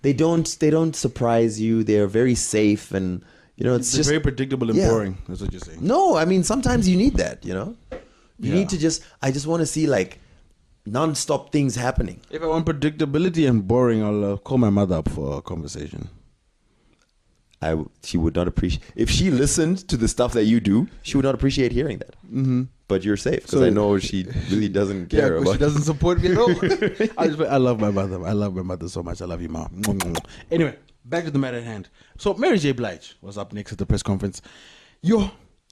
They don't surprise you. They're very safe, and it's just very predictable and boring. That's what you're saying. No, I mean sometimes you need that. You need to I just want to see like non-stop things happening. If I want predictability and boring, I'll call my mother up for a conversation. She would not appreciate if she listened to the stuff that you do. She would not appreciate hearing that. But you're safe because I know she really doesn't care about. She doesn't support me at all. I love my mother. I love my mother so much. I love you, Mom. Anyway, back to the matter at hand. So Mary J. Blige was up next at the press conference. Yo,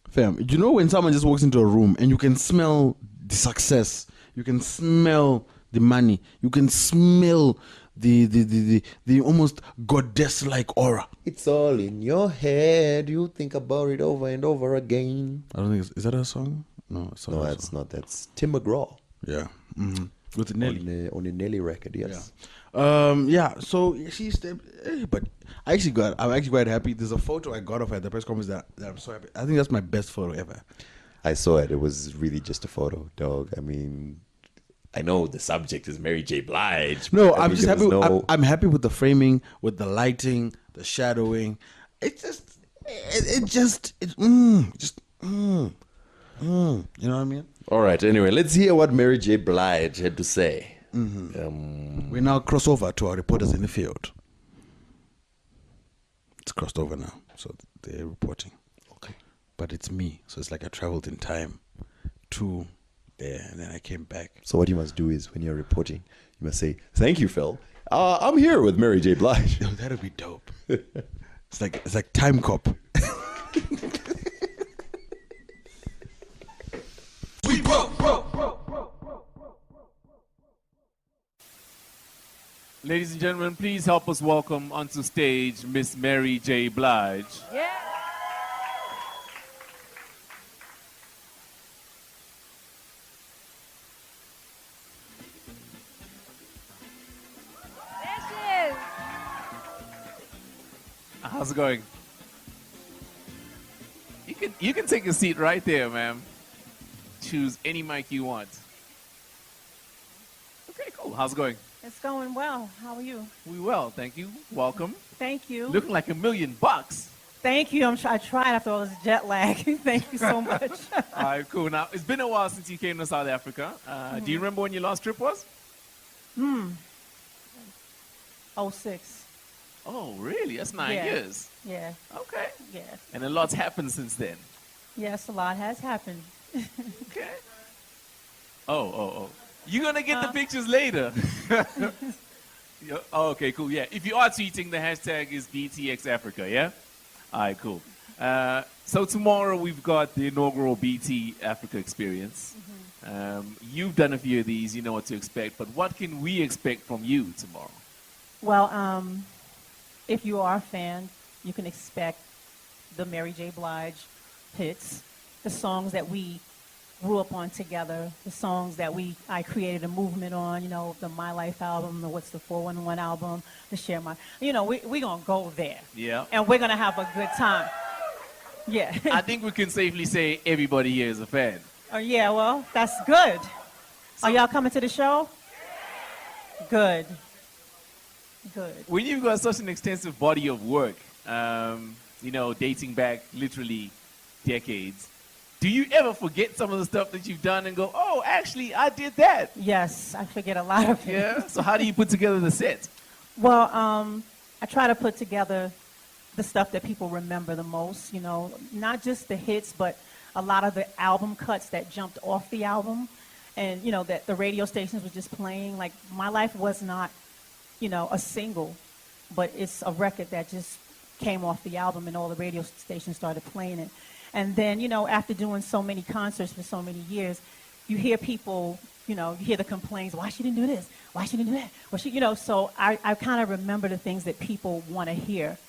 fam, you know when someone just walks into a room and you can smell the success, you can smell the money, you can smell the almost goddess-like aura. It's all in your head. You think about it over and over again. I don't think is that a song? No, it's not. No, that's not. That's Tim McGraw. Yeah, with Nelly on the Nelly record. Yes. Yeah. So she stepped, but I'm actually quite happy. There's a photo I got of her at the press conference that I'm so happy. I think that's my best photo ever. I saw it. It was really just a photo, dog. I mean, I know the subject is Mary J. Blige. No, I'm just happy. I'm happy with the framing, with the lighting, the shadowing. You know what I mean? All right. Anyway, let's hear what Mary J. Blige had to say. We now cross over to our reporters in the field. It's crossed over now, so they're reporting. Okay. But it's me, so it's like I traveled in time to there, and then I came back. So what you must do is when you're reporting, you must say, "Thank you, Phil. I'm here with Mary J. Blige." Yo, that'd be dope. It's like Time Cop. We broke. Ladies and gentlemen, please help us welcome onto stage Miss Mary J. Blige. Yeah. How's it going? You can take a seat right there, ma'am. Choose any mic you want. Okay, cool. How's it going? It's going well. How are you? We well, thank you. Welcome. Thank you. Looking like $1 million. Thank you. I tried after all this jet lag. Thank you so much. All right, cool. Now, it's been a while since you came to South Africa. Do you remember when your last trip was? 06. Oh, really? That's 9 years. Yeah. Okay. Yeah. And a lot's happened since then. Yes, a lot has happened. Okay. Oh. You're going to get the pictures later. Oh, okay, cool. Yeah. If you are tweeting, the hashtag is BTXAfrica, yeah? All right, cool. So tomorrow we've got the inaugural BT Africa Experience. You've done a few of these, you know what to expect, but what can we expect from you tomorrow? Well, if you are a fan, you can expect the Mary J. Blige hits, the songs that we grew up on together, the songs that I created a movement on, you know, the My Life album, the What's the 411 album, the Share My, you know, we're going to go there. Yeah. And we're going to have a good time. Yeah. I think we can safely say everybody here is a fan. Oh, yeah, well, that's good. Are y'all coming to the show? Good. Good. When you've got such an extensive body of work, you know, dating back literally decades, do you ever forget some of the stuff that you've done and go, oh, actually, I did that? Yes, I forget a lot of it. Yeah? So how do you put together the set? Well, I try to put together the stuff that people remember the most, you know, not just the hits, but a lot of the album cuts that jumped off the album and, you know, that the radio stations were just playing. Like, My Life was not, you know, a single, but it's a record that just came off the album and all the radio stations started playing it. And then, you know, after doing so many concerts for so many years, you hear people, you know, you hear the complaints, why she didn't do this? Why she didn't do that? Well, you know, so I kind of remember the things that people want to hear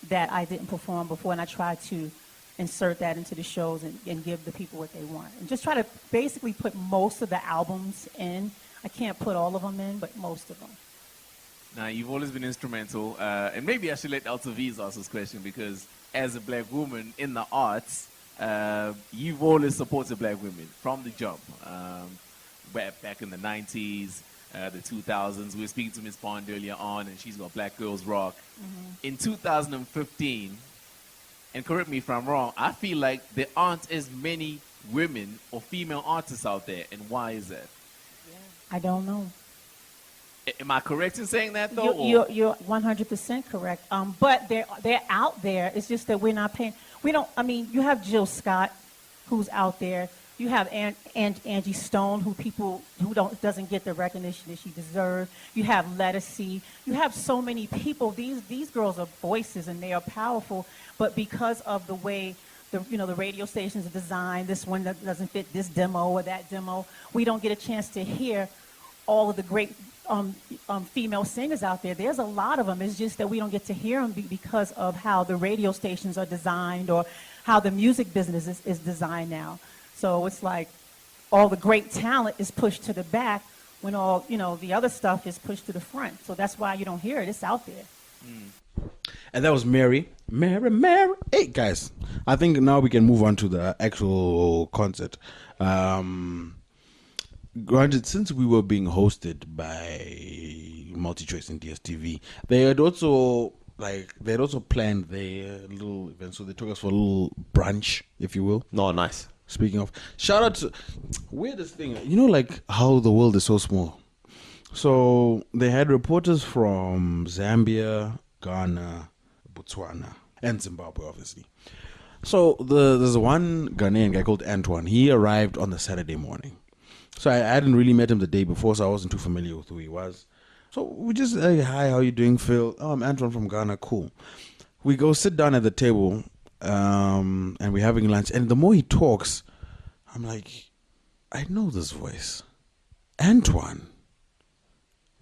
that I didn't perform before, and I try to insert that into the shows and give the people what they want. And just try to basically put most of the albums in. I can't put all of them in, but most of them. Now, you've always been instrumental, and maybe I should let Altaviz ask this question, because as a black woman in the arts, you've always supported black women from the jump. Back in the 90s, the 2000s, we were speaking to Miss Pond earlier on, and she's got Black Girls Rock. In 2015, and correct me if I'm wrong, I feel like there aren't as many women or female artists out there, and why is that? I don't know. Am I correct in saying that, though? You're 100% correct. But they're out there. It's just that we're not paying. We don't. I mean, you have Jill Scott, who's out there. You have Angie Stone, who doesn't get the recognition that she deserves. You have Lettucey. You have so many people. These girls are voices and they are powerful. But because of the way the radio stations are designed, this one that doesn't fit this demo or that demo, we don't get a chance to hear all of the great female singers out there. There's a lot of them. It's just that we don't get to hear them because of how the radio stations are designed or how the music business is designed now. So it's like all the great talent is pushed to the back when all, you know, the other stuff is pushed to the front. So that's why you don't hear it. It's out there. And that was Mary. Hey, guys, I think now we can move on to the actual concert. Granted, since we were being hosted by MultiChoice and DSTV, they had also planned their little event, so they took us for a little brunch, if you will. No, nice. Speaking of, shout out to weirdest thing, you know, like how the world is so small. So they had reporters from Zambia, Ghana, Botswana, and Zimbabwe, obviously. So there's one Ghanaian guy called Antoine. He arrived on the Saturday morning. So I hadn't really met him the day before, so I wasn't too familiar with who he was. So we just, hey, hi, how you doing, Phil? Oh, I'm Antoine from Ghana, cool. We go sit down at the table, and we're having lunch. And the more he talks, I'm like, I know this voice. Antoine.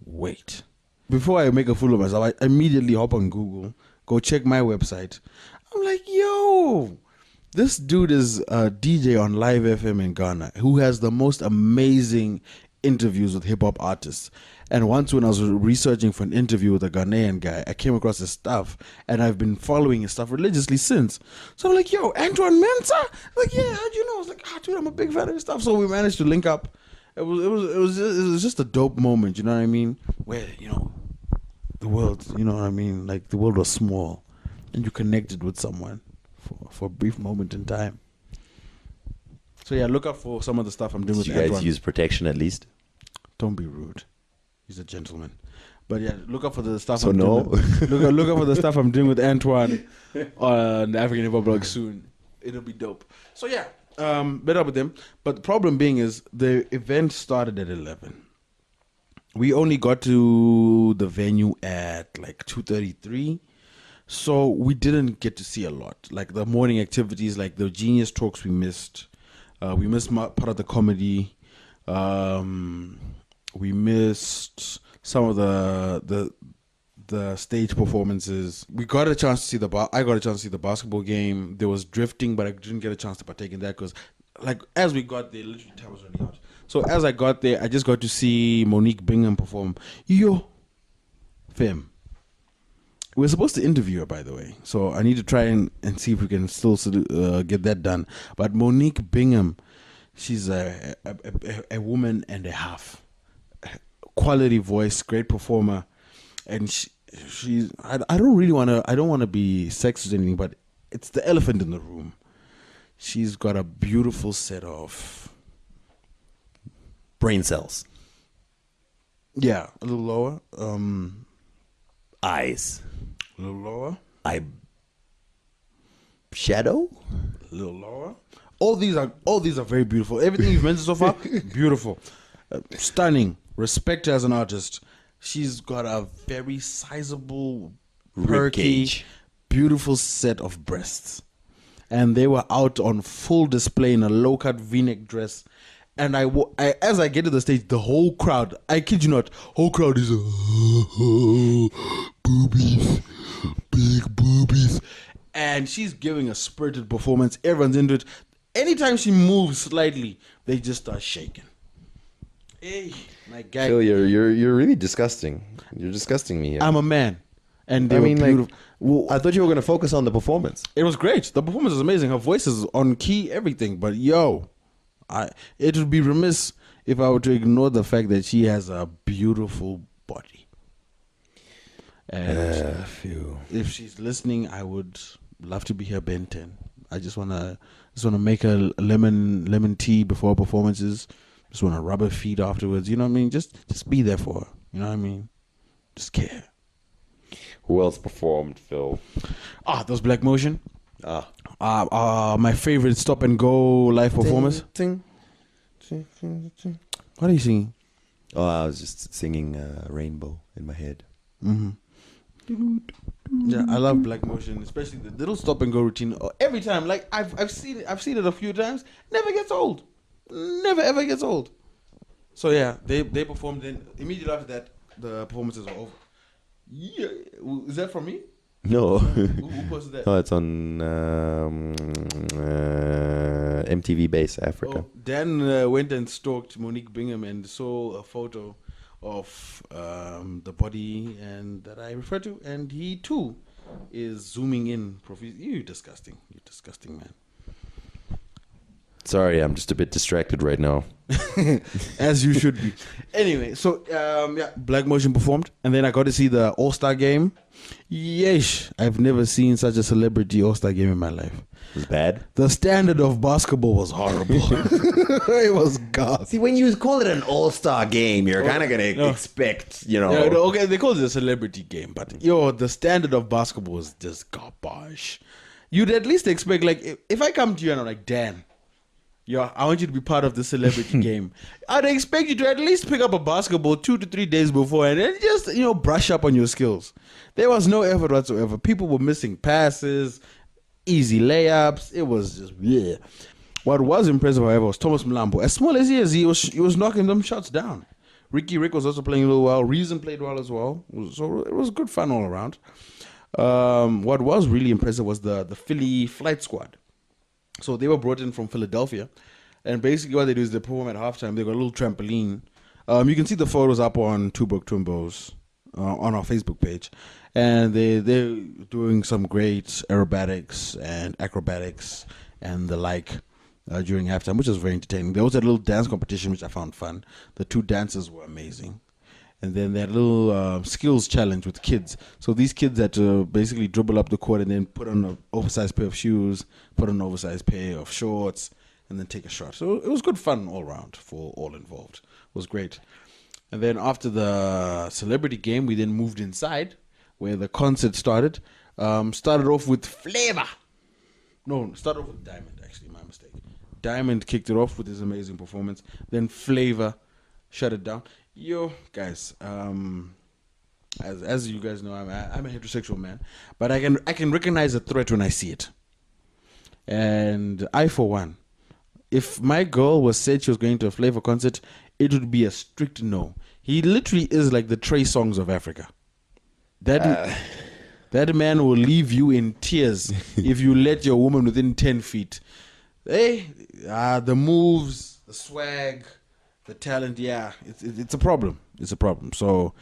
Wait. Before I make a fool of myself, I immediately hop on Google, go check my website. I'm like, yo, this dude is a DJ on Live FM in Ghana who has the most amazing interviews with hip-hop artists. And once when I was researching for an interview with a Ghanaian guy, I came across his stuff, and I've been following his stuff religiously since. So I'm like, yo, Antoine Mensa? Like, yeah, how'd you know? I was like, dude, I'm a big fan of his stuff. So we managed to link up. It was just a dope moment, you know what I mean? Where, you know, the world, you know what I mean? Like, the world was small, and you connected with someone for a brief moment in time. So yeah, look out for some of the stuff I'm doing with you guys Antoine. use protection at least? Don't be rude. He's a gentleman. But yeah, look out for the stuff So I'm no? doing. Look out for the stuff I'm doing with Antoine on the African Hip Hop blog soon. It'll be dope. So yeah, met up with him. But the problem being is the event started at 11. We only got to the venue at like 2:33. So we didn't get to see a lot. Like the morning activities, like the Genius talks, we missed. We missed part of the comedy. We missed some of the stage performances. We got a chance to see I got a chance to see the basketball game. There was drifting, but I didn't get a chance to partake in that because, like, as we got there, literally time was running out. So as I got there, I just got to see Monique Bingham perform. Yo, fam. We're supposed to interview her, by the way. So I need to try and see if we can still get that done. But Monique Bingham, she's a woman and a half. Quality voice, great performer. And she's, I don't want to be sexist or anything, but it's the elephant in the room. She's got a beautiful set of brain cells. Yeah, a little lower. Eyes. A little lower. Eye shadow. A little lower. All these are very beautiful. Everything you've mentioned so far, beautiful, stunning. Respect her as an artist. She's got a very sizable, perky, beautiful set of breasts, and they were out on full display in a low-cut V-neck dress. And as I get to the stage, the whole crowd, I kid you not, whole crowd is boobies, big boobies. And she's giving a spirited performance. Everyone's into it. Anytime she moves slightly, they just start shaking. Hey, my guy. Phil, you're really disgusting. You're disgusting me here. I'm a man. And they were beautiful. Like, I thought you were going to focus on the performance. It was great. The performance was amazing. Her voice is on key, everything. But it would be remiss if I were to ignore the fact that she has a beautiful body. And if she's listening, I would love to be her Ben 10. I just wanna make a lemon tea before performances. Just wanna rub her feet afterwards. You know what I mean? Just be there for her. You know what I mean? Just care. Who else performed, Phil? Those Black Motion. My favorite stop and go live performance. What are you singing? Oh, I was just singing Rainbow in my head. Mm-hmm. Yeah, I love Black Motion, especially the little stop and go routine. Every time, like I've seen it a few times. Never gets old. Never ever gets old. So yeah, they performed. Then immediately after that, the performances were over. Yeah, is that from me? No. Who posted that? No, it's on MTV Base Africa. Dan went and stalked Monique Bingham and saw a photo of the body and that I referred to, and he too is zooming in. You're disgusting. You're disgusting, man. Sorry, I'm just a bit distracted right now. As you should be. Anyway, so Black Motion performed, and then I got to see the All-Star game. Yeesh, I've never seen such a celebrity All-Star game in my life. It was bad. The standard of basketball was horrible. It was god. See, when you call it an All-Star game, you're kind of gonna expect, okay, they call it a celebrity game, but the standard of basketball was just garbage. You'd at least expect, like, if I come to you and I'm like, Dan, I want you to be part of the celebrity game. I'd expect you to at least pick up a basketball 2 to 3 days before and then just, brush up on your skills. There was no effort whatsoever. People were missing passes, easy layups. It was just, yeah. What was impressive, however, was Thomas Mlambo. As small as he is, he was knocking them shots down. Ricky Rick was also playing a little well. Reason played well as well. So it was good fun all around. What was really impressive was the Philly flight squad. So they were brought in from Philadelphia, and basically what they do is they perform at halftime. They got a little trampoline. You can see the photos up on Twimbos on our Facebook page, and they're doing some great aerobatics and acrobatics and the like during halftime, which was very entertaining. There was a little dance competition which I found fun. The 2 dances were amazing. And then they had a little skills challenge with kids. So these kids had to basically dribble up the court and then put on an oversized pair of shoes, put on an oversized pair of shorts, and then take a shot. So it was good fun all around for all involved. It was great. And then after the celebrity game, we then moved inside where the concert started. Started off with Flavour. No, started off with Diamond, actually, my mistake. Diamond kicked it off with his amazing performance. Then Flavour shut it down. Yo, guys, As you guys know, I'm a heterosexual man, but I can recognize a threat when I see it. And I, for one, if my girl was said she was going to a Flavour concert, it would be a strict no. He literally is like the Trey Songz of Africa. That man will leave you in tears if you let your woman within 10 feet. Hey, the moves, the swag, the talent, it's a problem. It's a problem. So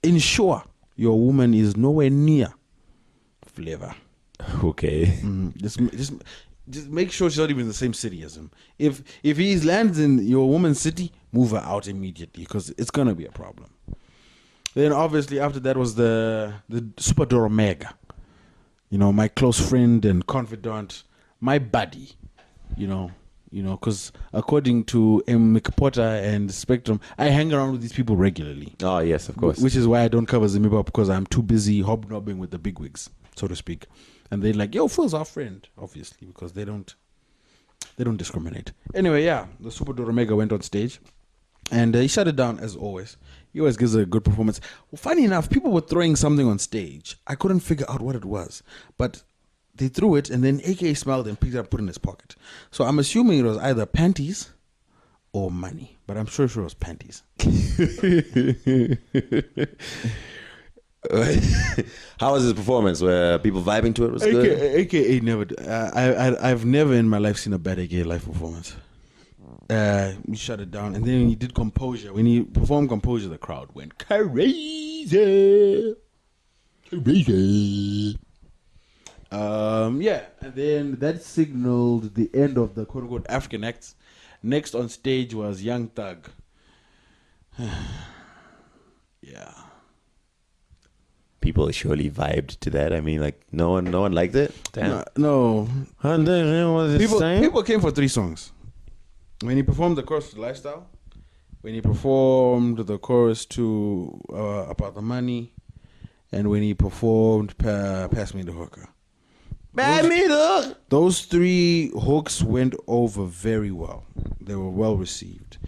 ensure your woman is nowhere near Flavour. Okay. Just make sure she's not even in the same city as him. If he lands in your woman's city, move her out immediately because it's gonna be a problem. Then obviously after that was the Super Doro Mega. You know, my close friend and confidant, my buddy. Because according to M. McPotter and Spectrum, I hang around with these people regularly. Oh yes, of course. Which is why I don't cover Zimibop because I'm too busy hobnobbing with the bigwigs, so to speak. And they're like, yo, Phil's our friend, obviously, because they don't discriminate. Anyway, the Super Doro Mega went on stage, and he shut it down as always. He always gives a good performance. Well, funny enough, people were throwing something on stage. I couldn't figure out what it was, but they threw it, and then AK smiled and picked it up, put it in his pocket. So I'm assuming it was either panties or money, but I'm sure it was panties. How was his performance? Were people vibing to it? Was good? AKA never. I've never in my life seen a bad AKA live performance. He shut it down, and then he did Composure. When he performed Composure, the crowd went crazy. And then that signaled the end of the quote unquote African acts. Next on stage was Young Thug. Yeah. People surely vibed to that. I mean, like no one liked it. Damn. No. People came for 3 songs. When he performed the chorus to Lifestyle, when he performed the chorus to About the Money, and when he performed Pass Me the Hooker. Those 3 hooks went over very well. They were well received.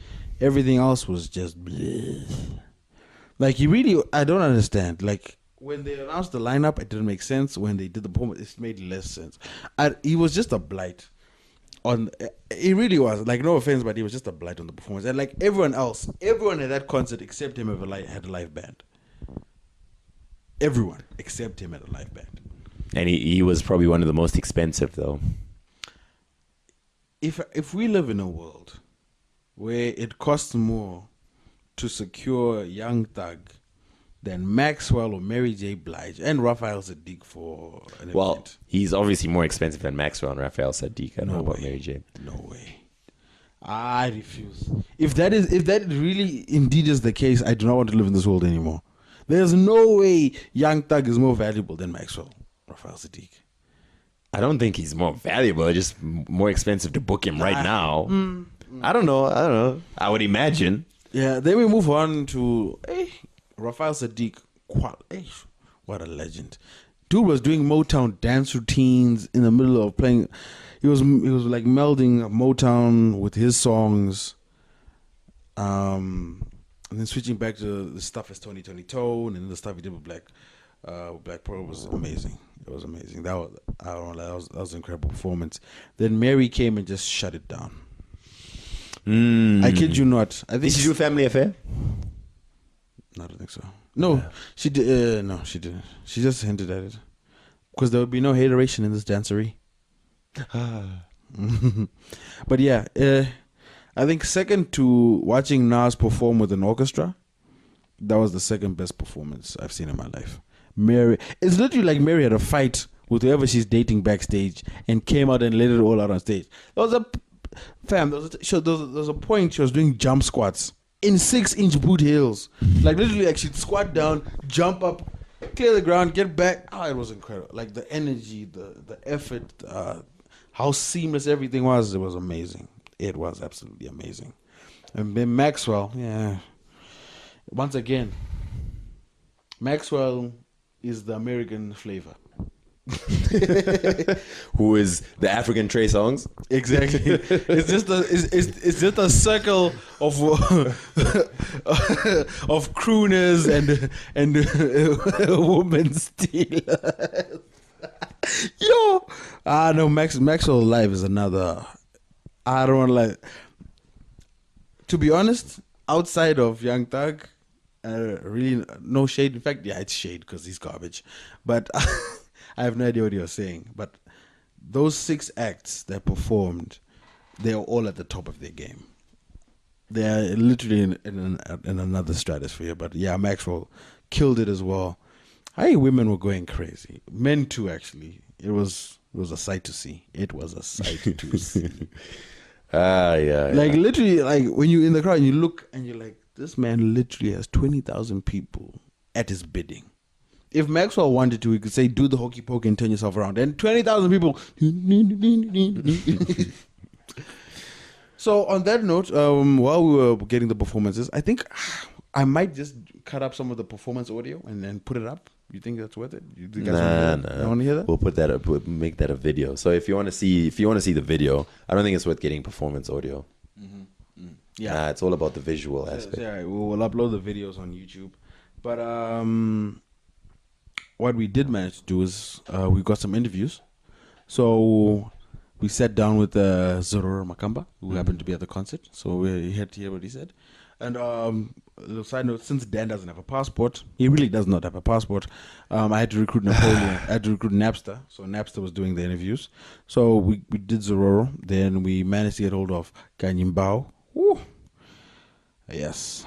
Everything else was just bleh. Like I don't understand. Like when they announced the lineup, it didn't make sense. When they did the performance, it made less sense. He was just a blight. He really was. Like, no offense, but he was just a blight on the performance. And like everyone at that concert except him had a live band. Everyone except him had a live band. And he was probably one of the most expensive, though. If we live in a world where it costs more to secure Young Thug than Maxwell or Mary J. Blige and Raphael Saadiq for an event. He's obviously more expensive than Maxwell and Raphael Saadiq. I don't know about Mary J. No way. I refuse. If that really indeed is the case, I do not want to live in this world anymore. There's no way Young Thug is more valuable than Maxwell, Raphael Saadiq. I don't think he's more valuable. Just more expensive to book him right now. I don't know. I would imagine. Yeah. Then we move on to Raphael Saadiq. What a legend. Dude was doing Motown dance routines in the middle of playing. He was like melding Motown with his songs. And then switching back to the stuff as Tony Tone, and then the stuff he did with Black Pearl was amazing. It was amazing. That was an incredible performance. Then Mary came and just shut it down. I kid you not. I think did she do Family Affair? No, I don't think so. No, she did. No, she didn't. She just hinted at it because there would be no hateration in this dancery. But yeah, I think second to watching Nas perform with an orchestra, that was the second best performance I've seen in my life. Mary, it's literally like Mary had a fight with whoever she's dating backstage and came out and let it all out on stage. There was a point she was doing jump squats in 6-inch boot heels. Like literally, like she'd squat down, jump up, clear the ground, get back. Oh, it was incredible. Like the energy, the effort, how seamless everything was. It was amazing. It was absolutely amazing. And then Maxwell, once again, Maxwell is the American Flavour. Who is the African Trey Songz? Exactly. It's just a circle of of crooners and women stealers. Yo, no, Maxwell Live is another. I don't want to lie. To be honest, outside of Young Thug, really no shade. In fact, yeah, it's shade because he's garbage. But I have no idea what you're saying. But those 6 acts that performed, they are all at the top of their game. They are literally in another stratosphere. But yeah, Maxwell killed it as well. Hey, women were going crazy. Men too, actually. It was a sight to see. It was a sight to see. Yeah. Like literally, like when you're in the crowd and you look and you're like, this man literally has 20,000 people at his bidding. If Maxwell wanted to, he could say, do the hokey pokey and turn yourself around. And 20,000 people. So on that note, while we were getting the performances, I think I might just cut up some of the performance audio and then put it up. You think that's worth it? You guys want to hear that? We'll put that up. We'll make that a video. So if you want to see the video, I don't think it's worth getting performance audio. Yeah, it's all about the visual aspect. Yeah, we'll upload the videos on YouTube. But what we did manage to do is we got some interviews. So we sat down with Zororo Makamba, who happened to be at the concert. So we had to hear what he said. And the side note, since Dan doesn't have a passport, he really does not have a passport. I had to recruit Napoleon. I had to recruit Napster. So Napster was doing the interviews. So we did Zororo. Then we managed to get hold of Kanyimbao. Woo. Yes.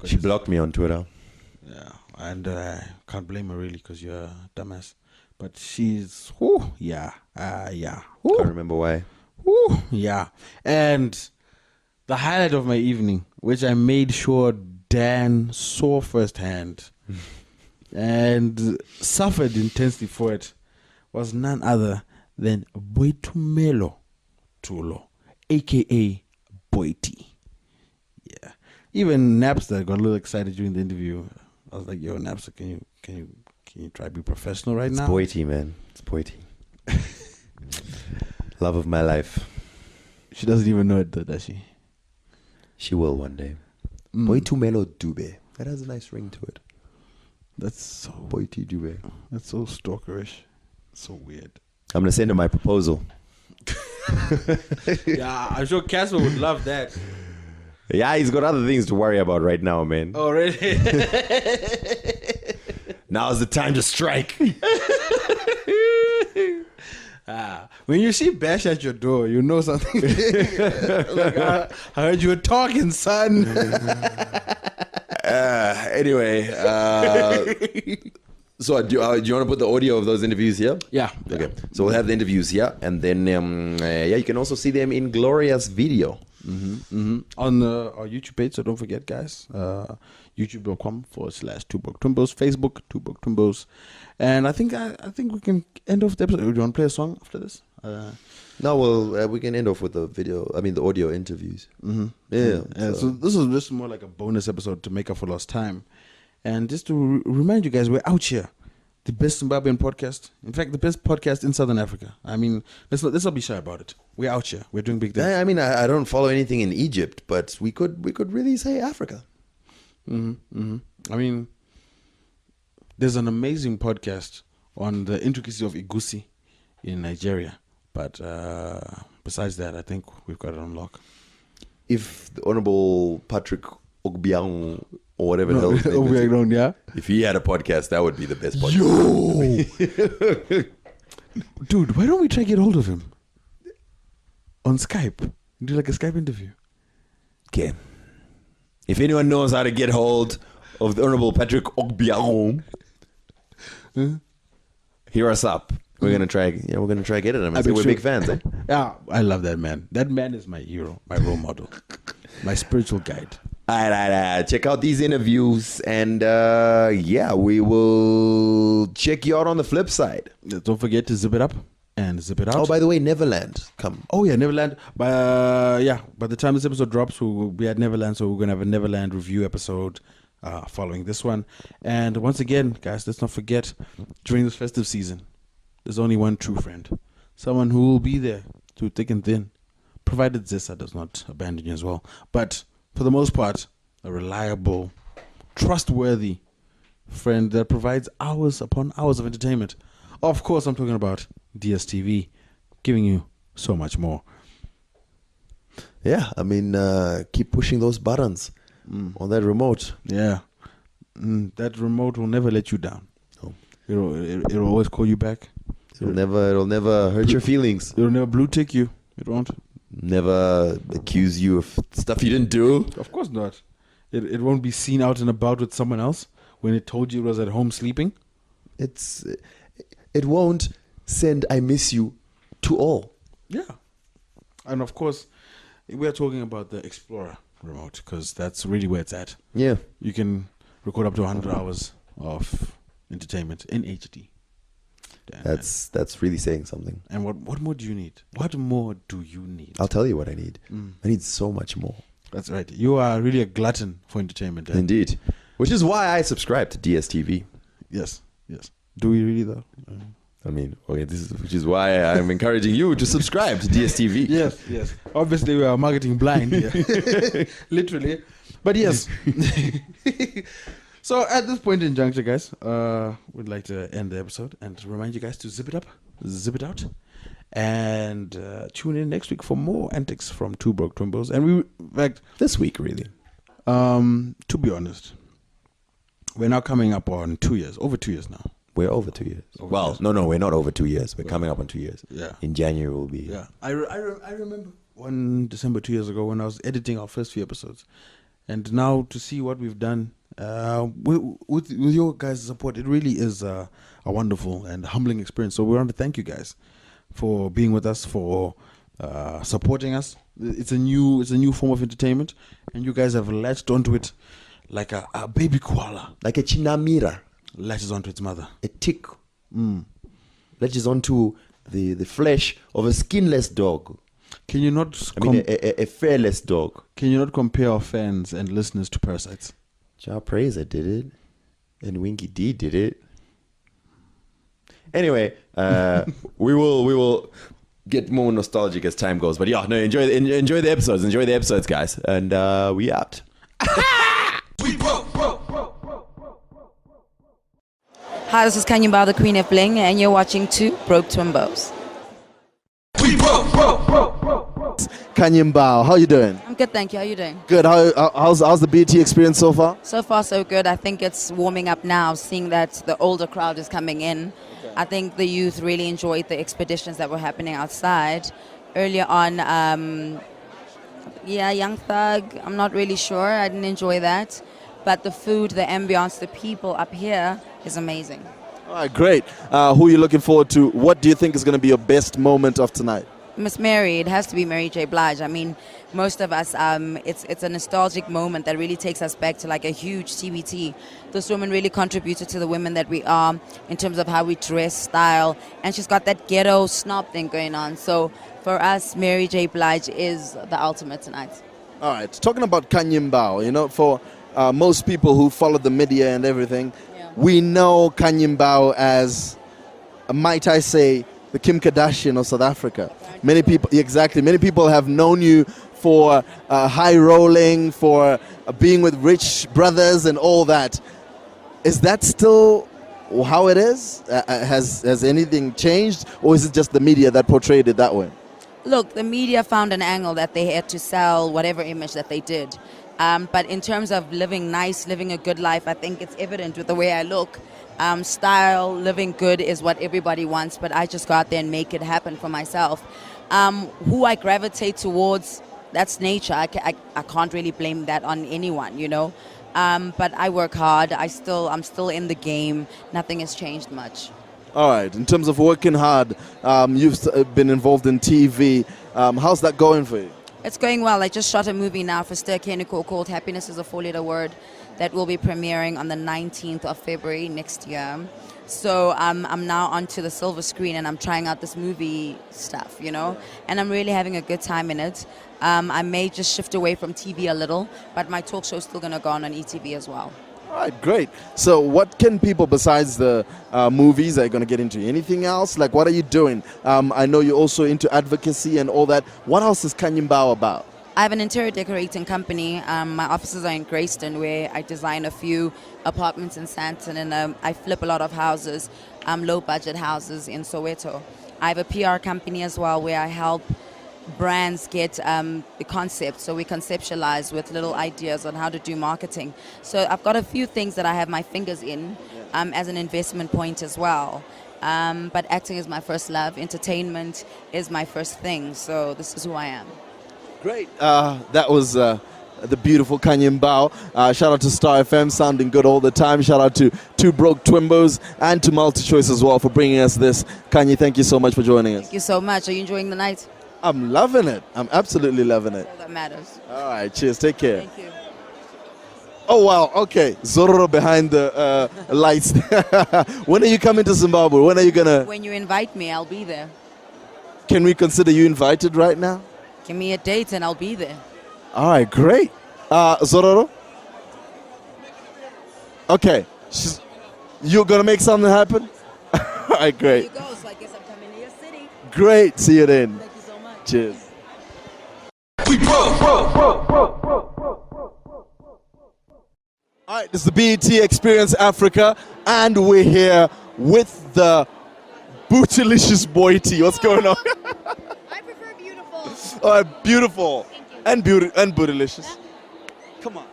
She blocked me on Twitter. Yeah. And I can't blame her really because you're a dumbass. But she's, whoo, yeah. Yeah. Whoo. Can't remember why. Whoo, yeah. And the highlight of my evening, which I made sure Dan saw firsthand and suffered intensely for it, was none other than Boitumelo Tulo, a.k.a. Boiti. Yeah. Even Napster got a little excited during the interview. I was like, yo, Napster, can you try to be professional right now? It's Boiti, man. It's Boiti. Love of my life. She doesn't even know it, does she? She will one day. Boitumelo Dube. That has a nice ring to it. That's so... Boiti Dube. That's so stalkerish. So weird. I'm going to send her my proposal. Yeah, I'm sure Casper would love that. Yeah, he's got other things to worry about right now, man. Oh, really? Now's the time to strike. When you see Bash at your door, you know something. Like, I heard you were talking, son. Anyway, so do you want to put the audio of those interviews here? Yeah. Okay. So we'll have the interviews here, and then you can also see them in glorious video. On our YouTube page, so don't forget, guys. YouTube.com/Twimbos, Facebook Twimbos, and I think we can end off the episode. Do you want to play a song after this? No, well, we can end off with the video. I mean, the audio interviews. Yeah. So this is just more like a bonus episode to make up for lost time, and just to remind you guys, we're out here. The best Zimbabwean podcast. In fact, the best podcast in Southern Africa. I mean, let's not be shy about it. We're out here. We're doing big things. I mean, I don't follow anything in Egypt, but we could really say Africa. I mean, there's an amazing podcast on the intricacies of Igusi in Nigeria. But besides that, I think we've got it on lock. If the Honorable Patrick Ogbiang or whatever the hell his name is, yeah. If he had a podcast, that would be the best podcast. Yo! Dude, why don't we try to get hold of him? On Skype. Do like a Skype interview. Okay. If anyone knows how to get hold of the Honorable Patrick Ogbiang, hear us up. We're gonna try. Yeah, we're gonna try get it. I mean, we're big fans. Yeah, I love that man. That man is my hero, my role model, my spiritual guide. All right. Check out these interviews, and we will check you out on the flip side. Don't forget to zip it up and zip it out. Oh, by the way, Neverland, come. Oh yeah, Neverland. By the time this episode drops, we'll be at Neverland, so we're gonna have a Neverland review episode. following this one. And once again, guys, let's not forget, during this festive season, there's only one true friend. Someone who will be there through thick and thin, provided Zessa does not abandon you as well. But for the most part, a reliable, trustworthy friend that provides hours upon hours of entertainment. Of course, I'm talking about DSTV, giving you so much more. Yeah, I mean, keep pushing those buttons on that remote. Yeah. That remote will never let you down. No. It'll always call you back. It'll never hurt your feelings. It'll never blue tick you. It won't. Never accuse you of stuff you didn't do. Of course not. It won't be seen out and about with someone else when it told you it was at home sleeping. It won't send I miss you to all. Yeah. And of course, we're talking about the Explorer remote because that's really where it's at. Yeah. You can record up to 100 hours of entertainment in HD. That's really saying something. And what more do you need? What more do you need? I'll tell you what I need. I need so much more. That's right. You are really a glutton for entertainment. Indeed. Which is why I subscribe to DSTV. Yes. Do we really though? I mean, okay, which is why I'm encouraging you to subscribe to DSTV. Yes. Obviously, we are marketing blind here. Literally. But yes. So at this point in juncture, guys, we'd like to end the episode and remind you guys to zip it up, zip it out, and tune in next week for more antics from Two Broke Twimbos. And in fact, this week, really. To be honest, we're now coming up on 2 years, over 2 years now. We're over 2 years. No, we're not over 2 years. We're coming up on 2 years. Yeah. In January we'll be. Yeah. I remember one December 2 years ago when I was editing our first few episodes, and now to see what we've done with your guys' support, it really is a wonderful and humbling experience. So we want to thank you guys for being with us, for supporting us. It's a new form of entertainment, and you guys have latched onto it like a baby koala, like a chinamira latches onto its mother. A tick latches onto the flesh of a skinless dog. Can you not? A fairless dog. Can you not compare our fans and listeners to parasites? Ja Praiser did it, and Winky D did it. Anyway, we will get more nostalgic as time goes. But yeah, no, enjoy the episodes, guys, and we out. Hi, this is Kanyumba, the Queen of Bling, and you're watching Two Broke Twimbos. Kanyumba, how you doing? I'm good, thank you. How are you doing? Good. How's the BT experience so far? So far, so good. I think it's warming up now, seeing that the older crowd is coming in. Okay. I think the youth really enjoyed the expeditions that were happening outside. Earlier on, Young Thug, I'm not really sure. I didn't enjoy that. But the food, the ambience, the people up here is amazing. All right, great. Who are you looking forward to? What do you think is going to be your best moment of tonight? Miss Mary, it has to be Mary J. Blige. I mean, most of us, it's a nostalgic moment that really takes us back to like a huge TBT. This woman really contributed to the women that we are in terms of how we dress, style, and she's got that ghetto snob thing going on. So for us, Mary J. Blige is the ultimate tonight. All right, talking about Kanyumbao, for most people who follow the media and everything, we know Kanyumbao as, might I say, the Kim Kardashian of South Africa. Many people have known you for high rolling, for being with rich brothers and all that. Is that still how it is? Has anything changed, or is it just the media that portrayed it that way? Look, the media found an angle that they had to sell whatever image that they did. But in terms of living nice, living a good life, I think it's evident with the way I look. Style, living good is what everybody wants, but I just go out there and make it happen for myself. Who I gravitate towards, that's nature. I can't really blame that on anyone, But I work hard. I'm still in the game. Nothing has changed much. All right. In terms of working hard, you've been involved in TV. How's that going for you? It's going well. I just shot a movie now for Stir Keniko called Happiness is a Four-Letter Word that will be premiering on the 19th of February next year. So I'm now onto the silver screen and I'm trying out this movie stuff, and I'm really having a good time in it. I may just shift away from TV a little, but my talk show is still going to go on ETV as well. right, great. So what can people, besides the movies, are you going to get into anything else? Like, what are you doing? I know you're also into advocacy and all that. What else is Kanyimbao about? I have an interior decorating company. My offices are in Grayston, where I design a few apartments in Sandton, and I flip a lot of houses, low-budget houses in Soweto. I have a PR company as well, where I help brands get the concept, so we conceptualize with little ideas on how to do marketing. So I've got a few things that I have my fingers in as an investment point as well. But acting is my first love. Entertainment is my first thing. So this is who I am. Great. That was the beautiful Kanyimbao. Shout out to Star FM, sounding good all the time. Shout out to Two Broke Twimbos and to MultiChoice as well for bringing us this. Kanye, thank you so much for joining us. Thank you so much. Are you enjoying the night? I'm loving it. I'm absolutely loving it. All that matters. All right, cheers. Take care. Thank you. Oh, wow. Okay. Zororo behind the lights. When are you coming to Zimbabwe? When are you going to... When you invite me, I'll be there. Can we consider you invited right now? Give me a date and I'll be there. All right, great. Zororo? Okay. You're going to make something happen? All right, great. There you go. So I guess I'm coming to your city. Great. See you then. Thank you so much. Cheers. We broke. All right, this is the BET Experience Africa, and we're here with the Bootylicious Boy T. What's going on? I prefer beautiful. All right, beautiful. And bootylicious. Come on.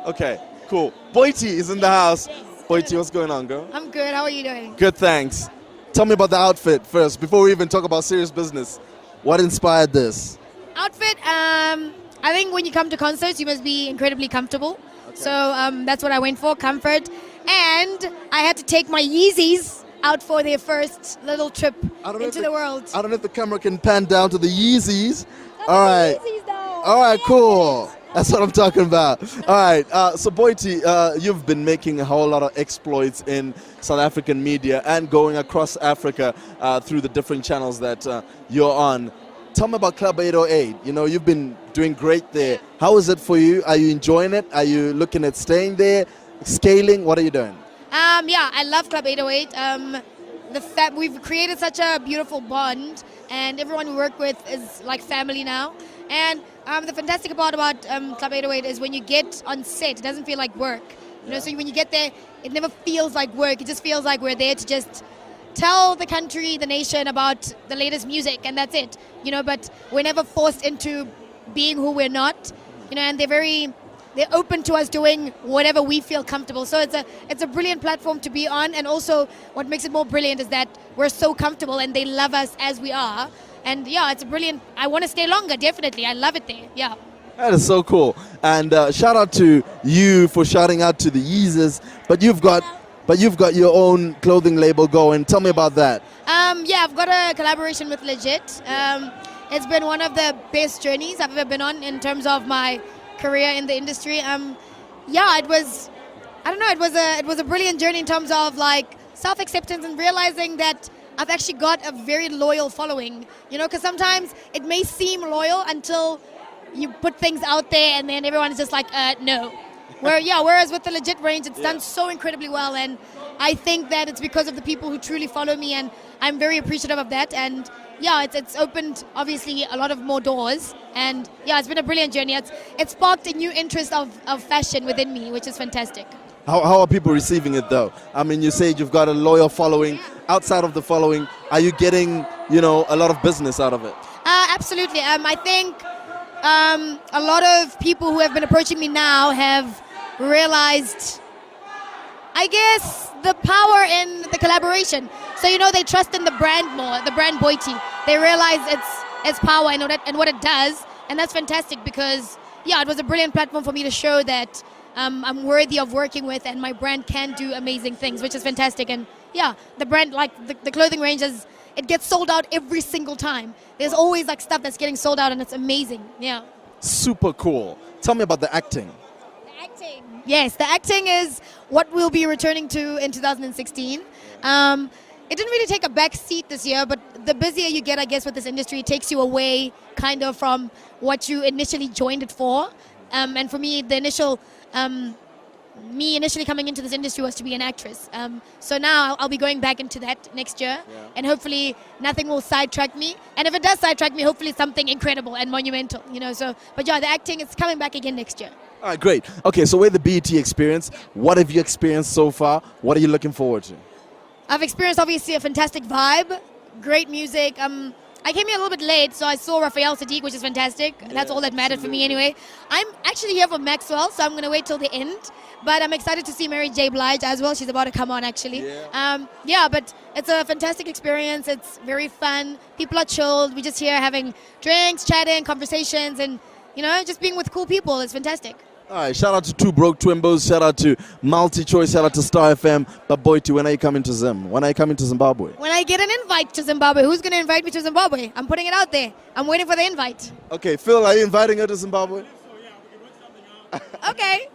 Okay, cool. Boy T is in the house. Boy T, what's going on, girl? I'm good. How are you doing? Good, thanks. Tell me about the outfit first, before we even talk about serious business. What inspired this? Outfit, I think when you come to concerts, you must be incredibly comfortable. So that's what I went for, comfort. And I had to take my Yeezys out for their first little trip into the world. I don't know if the camera can pan down to the Yeezys. All right. All right, cool. That's what I'm talking about. All right, so Boity, you've been making a whole lot of exploits in South African media and going across Africa through the different channels that you're on. Tell me about Club 808. You know, you've been doing great there. How is it for you? Are you enjoying it? Are you looking at staying there, scaling? What are you doing? Yeah, I love Club 808. The fact we've created such a beautiful bond, and everyone we work with is like family now. And the fantastic part about Club 808 is when you get on set, it doesn't feel like work. You know, so when you get there, it never feels like work. It just feels like we're there to just tell the country, the nation about the latest music, and that's it. You know, but we're never forced into being who we're not. You know, and they're open to us doing whatever we feel comfortable. So it's a brilliant platform to be on, and also what makes it more brilliant is that we're so comfortable and they love us as we are. And yeah, it's brilliant. I want to stay longer, definitely. I love it there. Yeah. That is so cool. And shout out to you for shouting out to the Yeezys. But you've got your own clothing label going. Tell me about that. Yeah, I've got a collaboration with Legit. It's been one of the best journeys I've ever been on in terms of my career in the industry. Yeah, it was a brilliant journey in terms of like self-acceptance and realizing that I've actually got a very loyal following. You know, because sometimes it may seem loyal until you put things out there and then everyone is just like, no. Whereas with the Legit range, it's done so incredibly well, and I think that it's because of the people who truly follow me, and I'm very appreciative of that. And yeah, it's opened obviously a lot of more doors, and yeah, it's been a brilliant journey. It's sparked a new interest of fashion within me, which is fantastic. How are people receiving it though? I mean, you said you've got a loyal following. Outside of the following, are you getting, you know, a lot of business out of it? Absolutely. I think a lot of people who have been approaching me now have realized, I guess, the power in the collaboration. So, you know, they trust in the brand more, the brand Boity. They realize its power and what it does, and that's fantastic because, yeah, it was a brilliant platform for me to show that I'm worthy of working with, and my brand can do amazing things, which is fantastic. And yeah, the brand, like the clothing range, it gets sold out every single time. There's always like stuff that's getting sold out, and it's amazing. Yeah. Super cool. Tell me about the acting. Yes, the acting is what we'll be returning to in 2016. It didn't really take a back seat this year, but the busier you get, I guess, with this industry, it takes you away kind of from what you initially joined it for. And for me, the initial me initially coming into this industry was to be an actress. So now I'll be going back into that next year, and hopefully nothing will sidetrack me. And if it does sidetrack me, hopefully something incredible and monumental, you know. So, but yeah, the acting is coming back again next year. All right, great. Okay, so with the BET experience, what have you experienced so far? What are you looking forward to? I've experienced obviously a fantastic vibe, great music. I came here a little bit late, so I saw Raphael Saadiq, which is fantastic. That's all that mattered for me anyway. I'm actually here for Maxwell, so I'm going to wait till the end. But I'm excited to see Mary J Blige as well. She's about to come on, actually. Yeah, but it's a fantastic experience. It's very fun. People are chilled. We're just here having drinks, chatting, conversations, and, you know, just being with cool people. It's fantastic. All right, shout out to Two Broke Twimbos, shout out to Multi-Choice, shout out to Star FM. But boy, when are you coming to Zim? When are you coming to Zimbabwe? When I get an invite to Zimbabwe, who's going to invite me to Zimbabwe? I'm putting it out there. I'm waiting for the invite. Okay, Phil, are you inviting her to Zimbabwe? Okay.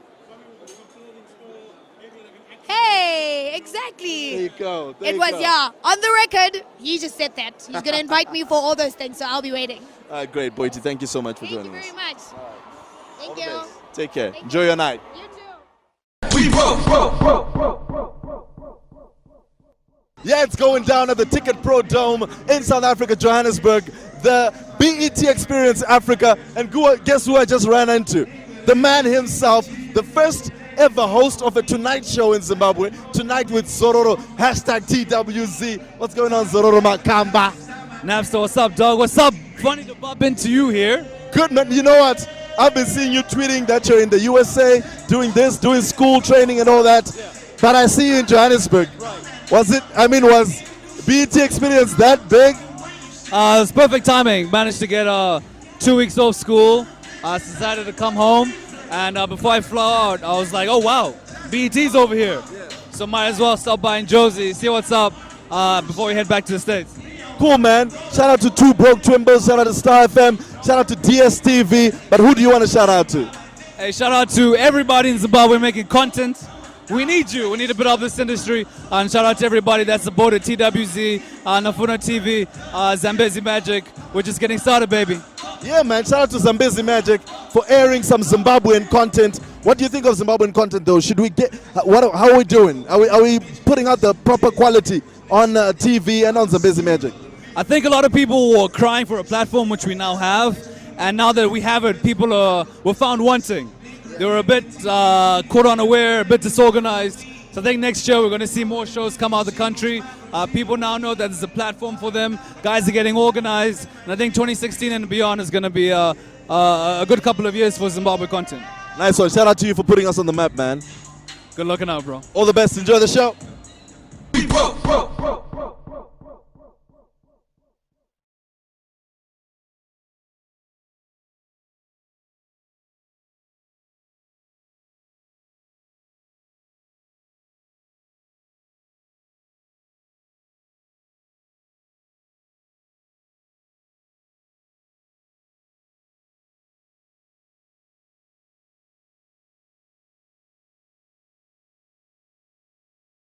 Hey, exactly. There you go. It was, on the record, he just said that. He's going to invite me for all those things, so I'll be waiting. All right, great, Boyti. Thank you so much for joining us. Thank you very much. Thank you. Take care. Enjoy your night. We Yeah, it's going down at the Ticket Pro Dome in South Africa, Johannesburg. The BET Experience Africa. And guess who I just ran into? The man himself, the first ever host of a Tonight Show in Zimbabwe. Tonight with Zororo, #TWZ. What's going on, Zororo Makamba? Napster, what's up, dog? What's up? Funny to bump into you here. Good, man. You know what? I've been seeing you tweeting that you're in the USA, doing this, doing school training and all that. But I see you in Johannesburg. Was BET Experience that big? It was perfect timing. Managed to get 2 weeks off school. Decided to come home. And before I flew out, I was like, oh, wow, BET's over here. So might as well stop by in Josie, see what's up before we head back to the States. Cool, man. Shout out to Two Broke Twimbos. Shout out to Star FM. Shout out to DSTV. But who do you want to shout out to? Hey, shout out to everybody in Zimbabwe making content. We need you. We need to build up this industry. And shout out to everybody that supported TWZ, Nafuna TV, Zambezi Magic. We're just getting started, baby. Yeah, man. Shout out to Zambezi Magic for airing some Zimbabwean content. What do you think of Zimbabwean content, though? Should we get? How are we doing? Are we putting out the proper quality on TV and on Zambezi Magic? I think a lot of people were crying for a platform, which we now have. And now that we have it, people were found wanting. They were a bit caught unaware, a bit disorganized. So I think next year we're going to see more shows come out of the country. People now know that there's a platform for them. Guys are getting organized. And I think 2016 and beyond is going to be a good couple of years for Zimbabwe content. Nice one. Shout out to you for putting us on the map, man. Good looking out, bro. All the best. Enjoy the show.